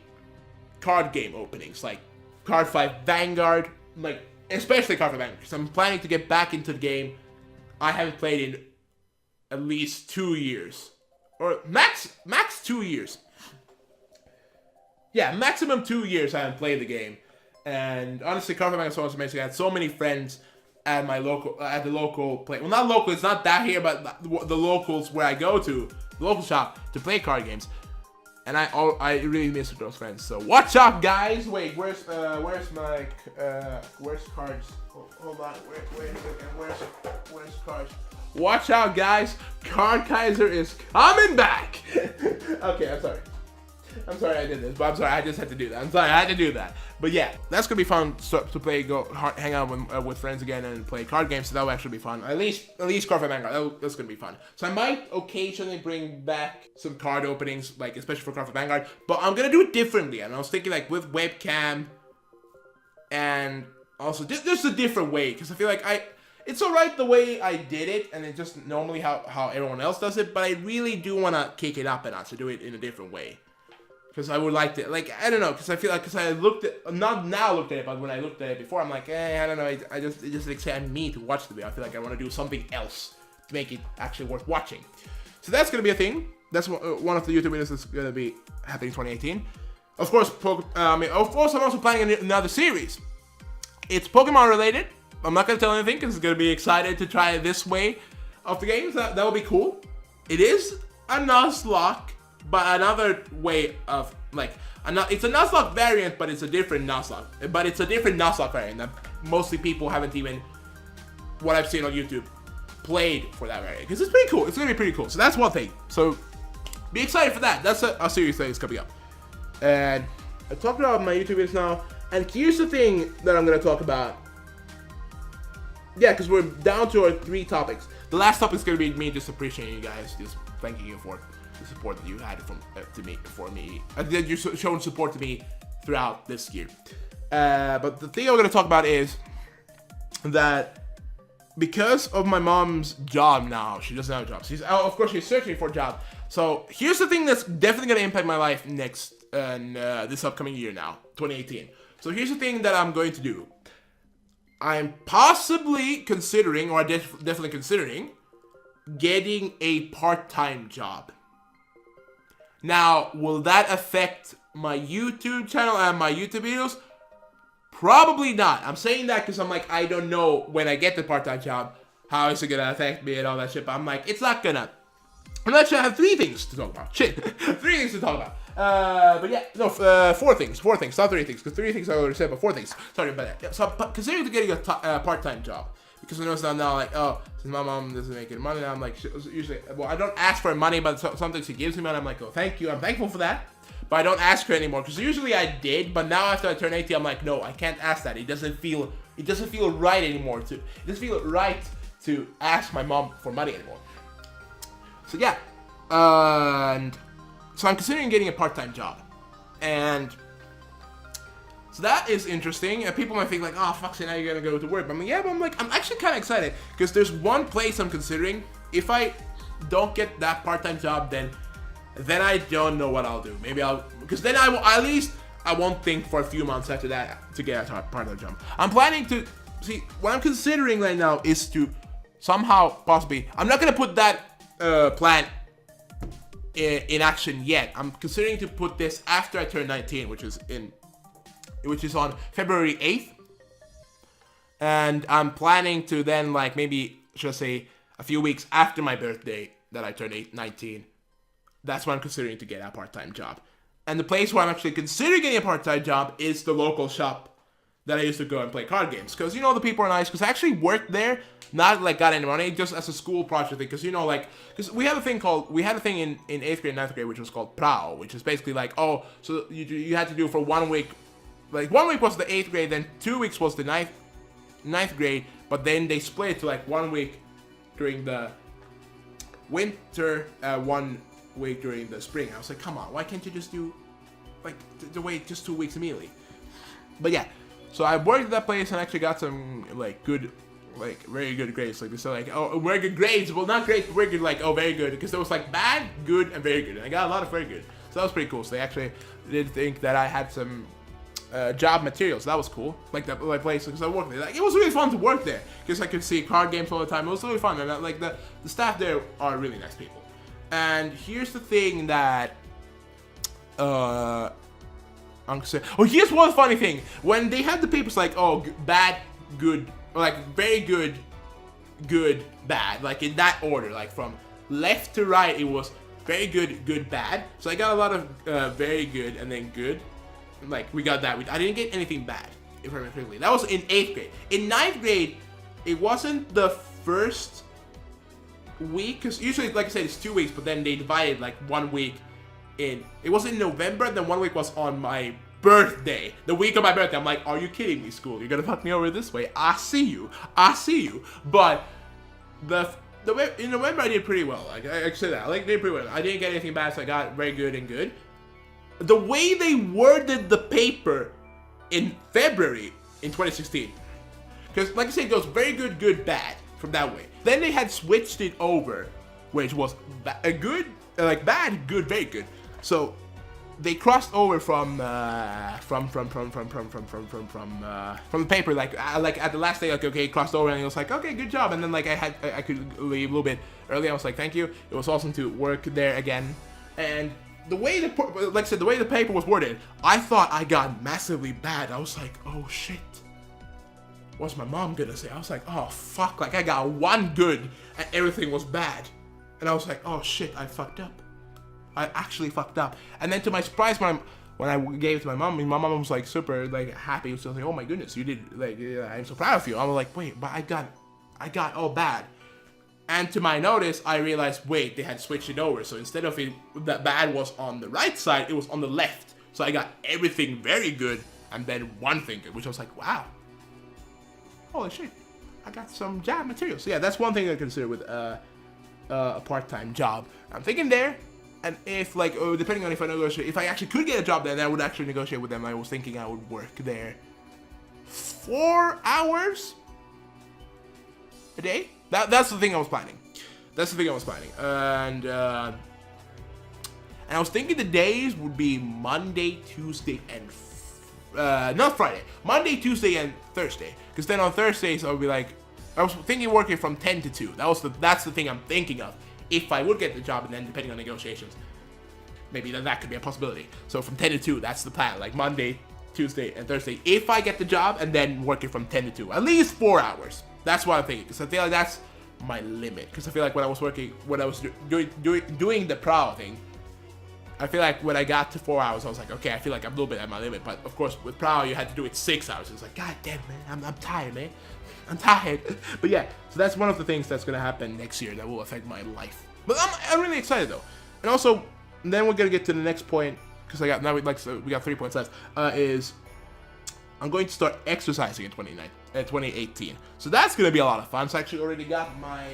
card game openings, like Card 5 Vanguard, like especially Card 5 Vanguard, because I'm planning to get back into the game. I haven't played in at least 2 years, or max 2 years. Yeah, maximum 2 years I haven't played the game, and honestly, Card 5 Vanguard is so amazing. I had so many friends at my local, at the local play. Well, not local, it's not that here, but the locals where I go to, the local shop to play card games. And I really miss those friends. So watch out, guys. Wait, where's my where's cards? Hold on. Wait a second. Where's cards? Watch out, guys. CardKaiser is coming back. Okay, I'm sorry. I'm sorry I did this, but I'm sorry I just had to do that. I'm sorry I had to do that. But yeah, that's gonna be fun to play, hang out with friends again and play card games. So that will actually be fun. At least Card 5 Vanguard. That's gonna be fun. So I might occasionally bring back some card openings, like especially for Card 5 Vanguard. But I'm gonna do it differently. And I was thinking like with webcam, and also just a different way, because I feel like it's alright the way I did it, and it's just normally how everyone else does it. But I really do wanna kick it up a notch to do it in a different way. Because I would like to, like, I don't know, because I feel like, because I looked at, not now looked at it, but when I looked at it before, I'm like, I don't know, it just excites me to watch the video. I feel like I want to do something else to make it actually worth watching. So that's going to be a thing that's one of the YouTube videos that's gonna be happening in 2018. Of course, of course, I'm also planning another series. It's Pokemon related. I'm not gonna tell anything because it's gonna be excited to try this way of the games. That will be cool. It is a Nuzlocke, but another way of like, it's a Nuzlocke variant, but it's a different Nuzlocke. But it's a different Nuzlocke variant that mostly people haven't even, what I've seen on YouTube, played for that variant. Because it's pretty cool. It's gonna be pretty cool. So that's one thing. So be excited for that. That's a series that is coming up. And I talked about my YouTube videos now. And here's the thing that I'm gonna talk about. Yeah, because we're down to our 3 topics. The last topic is gonna be me just appreciating you guys, just thanking you for the support that you had for me, that you've shown support to me throughout this year. But the thing I'm gonna talk about is that because of my mom's job now, she doesn't have a job. Of course, she's searching for a job. So here's the thing that's definitely gonna impact my life next this upcoming year now, 2018. So here's the thing that I'm going to do. I'm possibly considering, or definitely considering, getting a part-time job. Now, will that affect my YouTube channel and my YouTube videos? Probably not. I'm saying that because I'm like, I don't know when I get the part-time job, how is it going to affect me and all that shit. But I'm like, it's not gonna. I'm not sure. I have 3 things to talk about. Shit. 3 things to talk about. But yeah, no, 4 things, not 3 things, because 3 things I already said, but 4 things. Sorry about that. Yeah, so I'm considering getting a part-time job, because I know I'm now like, oh, since my mom doesn't make any money, I'm like, usually, well, I don't ask for money, but sometimes she gives me money, I'm like, oh, thank you, I'm thankful for that, but I don't ask her anymore, because usually I did, but now after I turn 18, I'm like, no, I can't ask that. It doesn't feel right anymore it doesn't feel right to ask my mom for money anymore. So yeah, and so I'm considering getting a part-time job, and so that is interesting. And people might think like, oh, fuck, so now you're gonna go to work. But I'm like, yeah, but I'm actually kind of excited because there's one place I'm considering. If I don't get that part-time job, then I don't know what I'll do. Maybe because then I won't think for a few months after that to get a part-time job. I'm planning to see what I'm considering right now is to somehow possibly. I'm not gonna put that plan in action yet. I'm considering to put this after I turn 19, which is on February 8th. And I'm planning to then, like, maybe just say a few weeks after my birthday that I turn 19. That's when I'm considering to get a part-time job. And the place where I'm actually considering getting a part-time job is the local shop that I used to go and play card games. Because, you know, the people are nice. Because I actually worked there, not, like, got any money, just as a school project thing. Because, you know, like, because we had a thing in 8th grade and 9th grade, which was called PRAO, which is basically like, oh, so you had to do for 1 week. Like, 1 week was the 8th grade, then 2 weeks was the 9th grade, but then they split it to, like, 1 week during the winter, 1 week during the spring. I was like, come on, why can't you just do, like, the wait just 2 weeks immediately? But yeah. So I worked at that place and actually got some, like, good, like, very good grades. Like, they said, like, oh, very good grades. Well, not great, but very good, like, oh, very good. Because there was, like, bad, good, and very good. And I got a lot of very good. So that was pretty cool. So they actually did think that I had some job materials. So that was cool. Like, that place, because I worked there. Like, it was really fun to work there. Because I could see card games all the time. It was really fun. And, like, the staff there are really nice people. And here's the thing that, here's one funny thing. When they had the papers like, oh, bad, good, or like very good, good, bad, like in that order, like from left to right, it was very good, good, bad. So I got a lot of very good and then good. Like, we got that. I didn't get anything bad, if I remember correctly. That was in 8th grade. In 9th grade, it wasn't the first week, because usually, like I said, it's 2 weeks, but then they divided like 1 week it was in November, then 1 week was on my birthday. The week of my birthday. I'm like, are you kidding me, school? You're gonna fuck me over this way. I see you. But in November I did pretty well. Like, I said that. I did pretty well. I didn't get anything bad, so I got very good and good. The way they worded the paper in February in 2016. Because, like I said, it goes very good, good, bad from that way. Then they had switched it over, which was good, like bad, good, very good. So they crossed over from the paper, like at the last day, like, okay, crossed over, and it was like, okay, good job, and then like I could leave a little bit early. I was like, thank you. It was awesome to work there again, and the way like I said, the way the paper was worded, I thought I got massively bad. I was like, oh shit, what's my mom gonna say? I was like, oh fuck, like I got one good and everything was bad, and I was like, oh shit, I fucked up. I actually fucked up. And then to my surprise, when I gave it to my mom was like super like happy. She was like, oh my goodness, you did, like, yeah, I'm so proud of you. I was like, wait, but I got all bad. And to my notice, I realized, wait, they had switched it over. So instead of that bad was on the right side, it was on the left. So I got everything very good and then one thing good, which I was like, wow, holy shit, I got some job material. So yeah, that's one thing I consider with a part-time job. I'm thinking there. And if, like, depending on if I negotiate, if I actually could get a job there, then I would actually negotiate with them. I was thinking I would work there 4 hours a day. That's the thing I was planning. And I was thinking the days would be Monday, Tuesday, and not Friday. Monday, Tuesday, and Thursday. Because then on Thursdays I would be like, I was thinking working from 10 to 2. That's the thing I'm thinking of. If I would get the job, and then depending on negotiations, maybe that could be a possibility. So from 10 to 2, that's the plan. Like Monday, Tuesday, and Thursday. If I get the job, and then working from 10 to 2, at least 4 hours. That's what I'm thinking. Because I feel like that's my limit. Because I feel like when I was doing the Prow thing, I feel like when I got to 4 hours, I was like, okay, I feel like I'm a little bit at my limit. But of course, with Prow, you had to do it 6 hours. It was like, god damn, man, I'm tired, man. I'm tired. But yeah, so that's one of the things that's gonna happen next year that will affect my life. But I'm really excited though. And also, then we're gonna get to the next point, because we got 3 points left. Is I'm going to start exercising in 2018. So that's gonna be a lot of fun. So I actually already got my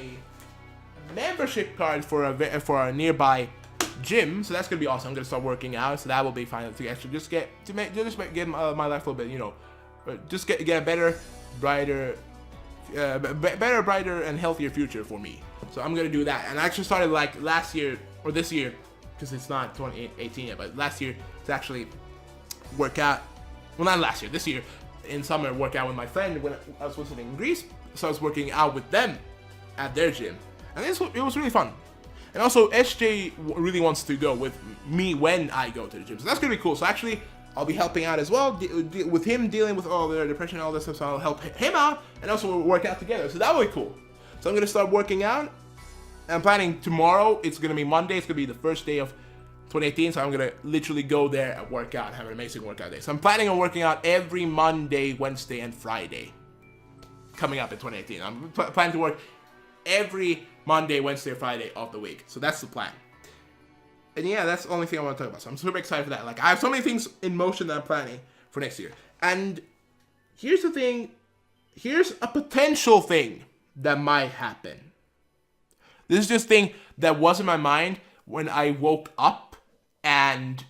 membership card for a nearby gym. So that's gonna be awesome. I'm gonna start working out. So that will be fine to actually just get my life a little bit, you know, just get a better, brighter. Brighter, and healthier future for me. So I'm gonna do that. And I actually started like last year or this year, because it's not 2018 yet, but last year to actually work out. Well, not last year, this year in summer, work out with my friend when I was visiting in Greece. So I was working out with them at their gym, and it was really fun. And also, SJ really wants to go with me when I go to the gym, so that's gonna be cool. So actually, I'll be helping out as well with him dealing with all the depression and all this stuff. So I'll help him out, and also we'll work out together. So that will be cool. So I'm gonna start working out. I'm planning tomorrow. It's gonna be Monday. It's gonna be the first day of 2018. So I'm gonna literally go there and work out, have an amazing workout day. So I'm planning on working out every Monday, Wednesday, and Friday coming up in 2018. I'm planning to work every Monday, Wednesday, Friday of the week. So that's the plan. And yeah, that's the only thing I want to talk about. So I'm super excited for that. Like, I have so many things in motion that I'm planning for next year. And here's the thing. Here's a potential thing that might happen. This is just thing that was in my mind when I woke up and,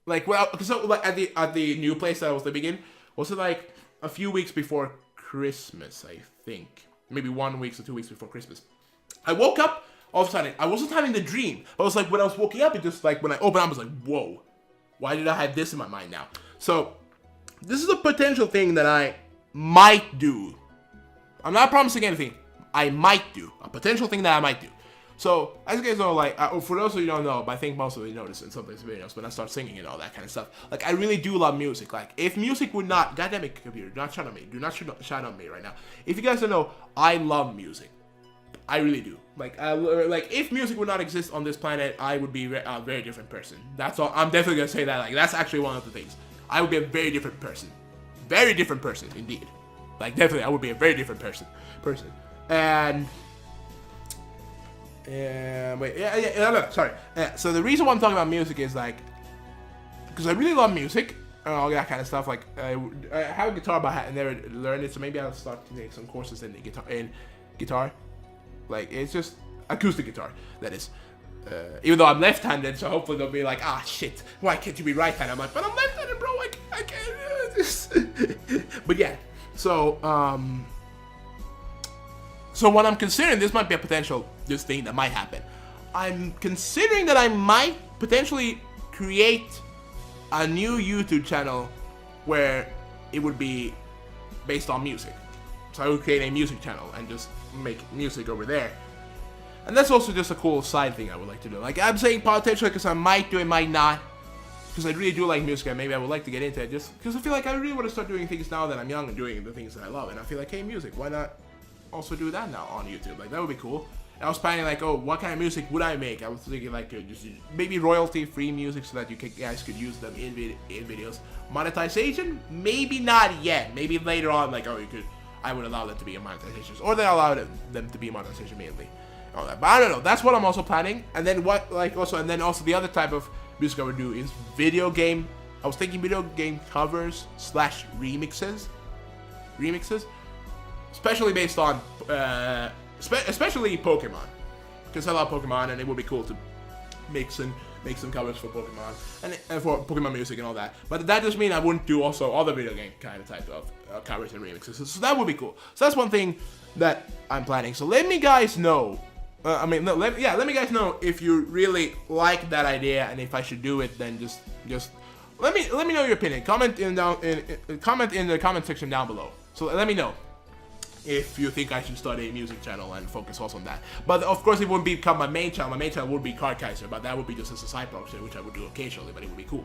like, well, so like at the new place that I was living in, was it like a few weeks before Christmas, I think. Maybe 1 week or 2 weeks before Christmas. I woke up. All of a sudden, I wasn't having the dream. But it was like when I was waking up, it just like when I opened up, I was like, whoa, why did I have this in my mind now? So this is a potential thing that I might do. I'm not promising anything. I might do. A potential thing that I might do. So as you guys know, like, for those of you who don't know, but I think most of you notice in some of these videos when I start singing and all that kind of stuff. Like, I really do love music. Like, if music would not, goddamn it, computer, do not shout on me. Do not shout on me right now. If you guys don't know, I love music. I really do. Like, if music would not exist on this planet, I would be a very different person. That's all. I'm definitely gonna say that. Like, that's actually one of the things. I would be a very different person. Very different person, indeed. Like, definitely, I would be a very different person. And sorry. So the reason why I'm talking about music is like, because I really love music and all that kind of stuff. Like, I have a guitar, but I never learned it. So maybe I'll start to take some courses in guitar. Like, it's just acoustic guitar, that is. Even though I'm left-handed, so hopefully they'll be like, ah, shit, why can't you be right-handed? I'm like, but I'm left-handed, bro, I can't do this. But yeah, so what I'm considering, this might be a potential, this thing that might happen. I'm considering that I might potentially create a new YouTube channel where it would be based on music. So I would create a music channel and just make music over there. And that's also just a cool side thing I would like to do. Like, I'm saying potentially because I might do it, might not. Because I really do like music and maybe I would like to get into it. Just because I feel like I really want to start doing things now that I'm young and doing the things that I love. And I feel like, hey, music, why not also do that now on YouTube? Like, that would be cool. And I was planning like, oh, what kind of music would I make? I was thinking like just maybe royalty-free music so that you guys could use them in videos. Monetization? Maybe not yet. Maybe later on, like, oh, you could. I would allow them to be a monetization, or they allow them to be monetization mainly. All that, but I don't know. That's what I'm also planning. And then what, like, also the other type of music I would do is video game. I was thinking video game covers / remixes, especially based on, especially Pokemon, because I love Pokemon, and it would be cool to make some covers for Pokemon and for Pokemon music and all that. But that just means I wouldn't do also other video game kind of type of covers and remixes. So that would be cool. So that's one thing that I'm planning. So let me guys know. Let me guys know if you really like that idea and if I should do it. Then just let me know your opinion. Comment in the comment section down below. So let me know if you think I should start a music channel and focus also on that. But of course, it wouldn't become my main channel. My main channel would be CardKaiser, but that would be just as a side project, which I would do occasionally, but it would be cool.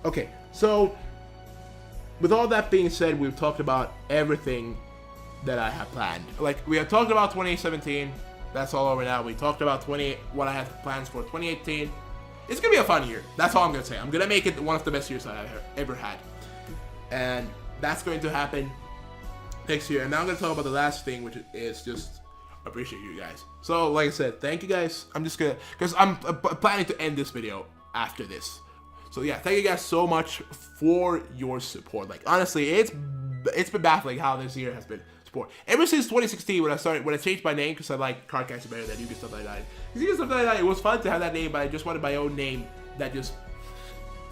Okay, so with all that being said, we've talked about everything that I have planned. Like, we have talked about 2017. That's all over now. We talked about what I have plans for 2018. It's gonna be a fun year. That's all I'm gonna say. I'm gonna make it one of the best years I've ever had, and that's going to happen next year. And now I'm gonna talk about the last thing, which is just appreciate you guys. So, like I said, thank you guys. I'm just gonna, because I'm planning to end this video after this. So yeah, thank you guys so much for your support. Like, honestly, it's been baffling how this year has been support. Ever since 2016, when I changed my name because I like CardKaiser better than You Get Stuff Like That. Because You Get Stuff Like That, it was fun to have that name, but I just wanted my own name that just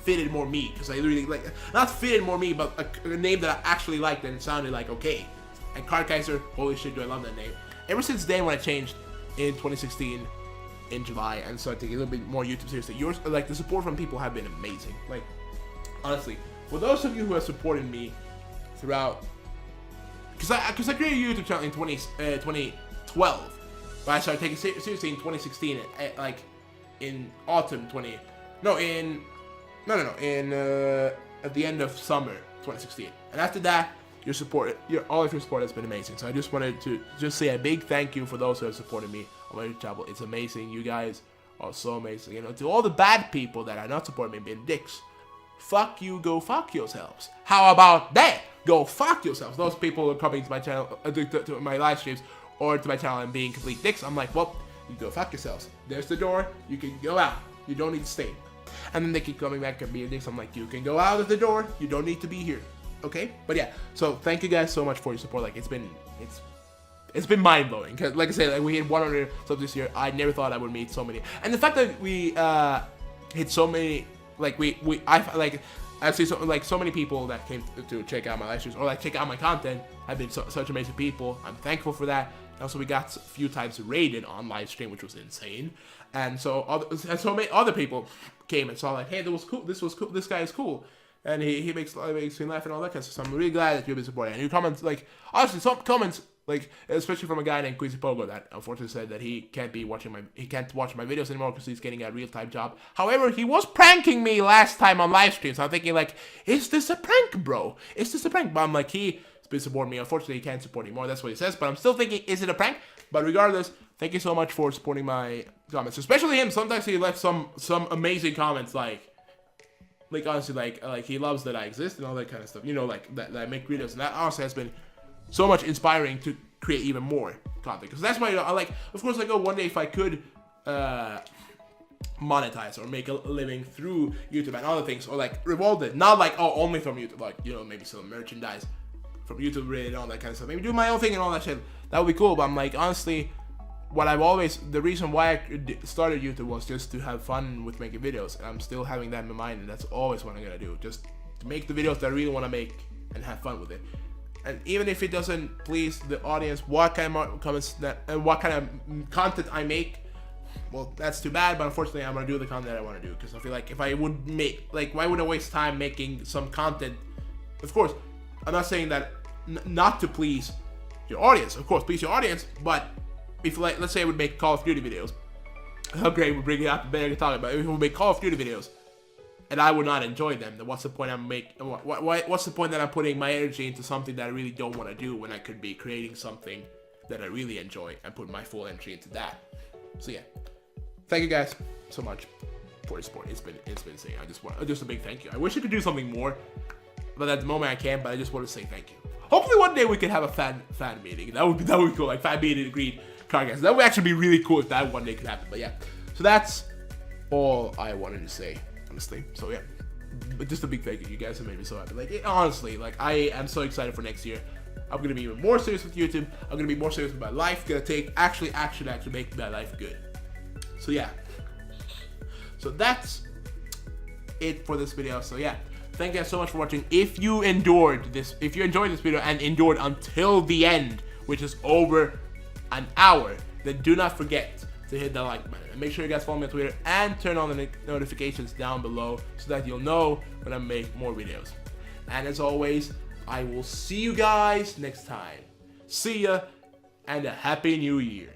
fitted more me. Because I really like, not fitted more me, but a name that I actually liked and it sounded like okay. And CardKaiser, holy shit, do I love that name. Ever since then, when I changed in 2016 in July and started taking a little bit more YouTube seriously, the support from people have been amazing. Like, honestly, for those of you who have supported me throughout, because I created a YouTube channel in 2012, but I started taking seriously in 2016, like in autumn at the end of summer 2016, and after that, all of your support has been amazing. So I just wanted to just say a big thank you for those who have supported me on my YouTube channel. It's amazing. You guys are so amazing. You know, to all the bad people that are not supporting me, being dicks, fuck you, go fuck yourselves. How about that? Go fuck yourselves. Those people who are coming to my channel, to my live streams, or to my channel and being complete dicks, I'm like, well, you go fuck yourselves. There's the door. You can go out. You don't need to stay. And then they keep coming back and being dicks. I'm like, you can go out of the door. You don't need to be here. Okay? But yeah, so thank you guys so much for your support. Like, it's been mind-blowing. Because, like I said, like, we hit 100 subs this year. I never thought I would meet so many. And the fact that we hit so many, like, I've seen so many people that came to check out my live streams or like check out my content have been such amazing people. I'm thankful for that. Also, we got a few times rated on live stream, which was insane. And so many other people came and saw like, hey, this was cool. This guy is cool, and he makes me laugh and all that kind of stuff. So I'm really glad that you've been supporting. And your comments, like, honestly, some comments, like, especially from a guy named Queasy Pogo that unfortunately said that he can't watch my videos anymore because he's getting a real-time job. However, he was pranking me last time on live stream, so I'm thinking like, is this a prank, bro? Is this a prank? But I'm like, he's been supporting me. Unfortunately, he can't support anymore. That's what he says. But I'm still thinking, is it a prank? But regardless, thank you so much for supporting my comments, especially him. Sometimes he left some amazing comments, like honestly, like he loves that I exist and all that kind of stuff. You know, like that I make videos, and that honestly has been so much inspiring to create even more content. Because that's why I like, of course, like, oh, one day if I could monetize or make a living through YouTube and other things, or like revolve it, not like, oh, only from YouTube, like, you know, maybe some merchandise from YouTube related and all that kind of stuff, maybe do my own thing and all that shit. That would be cool. But I'm like, honestly, the reason why I started YouTube was just to have fun with making videos, and I'm still having that in my mind, and that's always what I'm gonna do, just to make the videos that I really want to make and have fun with it. And even if it doesn't please the audience, what kind of comments and what kind of content I make, well, that's too bad, but unfortunately I'm gonna do the content that I want to do, because I feel like if I would make, like, why would I waste time making some content? Of course, I'm not saying that not to please your audience. Of course, please your audience, but if, like, let's say I would make Call of Duty videos. How great would bring it up, better to talk about. If we would make Call of Duty videos, and I would not enjoy them, then what's the point what's the point that I'm putting my energy into something that I really don't want to do, when I could be creating something that I really enjoy and put my full energy into that? So yeah, thank you guys so much for the support. It's been insane. Just a big thank you. I wish I could do something more, but at the moment I can't. But I just want to say thank you. Hopefully one day we could have a fan meeting. That would be cool. Like fan meeting agreed CardKaiser. That would actually be really cool if that one day could happen. But yeah, so that's all I wanted to say, honestly. So yeah, but just a big thank you. You guys have made me so happy. Like, honestly, like, I am so excited for next year. I'm gonna be even more serious with YouTube. I'm gonna be more serious with my life. Gonna take actually make my life good. So yeah. So that's it for this video. So yeah, thank you guys so much for watching. If you enjoyed this video and endured until the end, which is over an hour, then do not forget to hit that like button. And make sure you guys follow me on Twitter and turn on the notifications down below so that you'll know when I make more videos. And as always, I will see you guys next time. See ya, and a happy new year.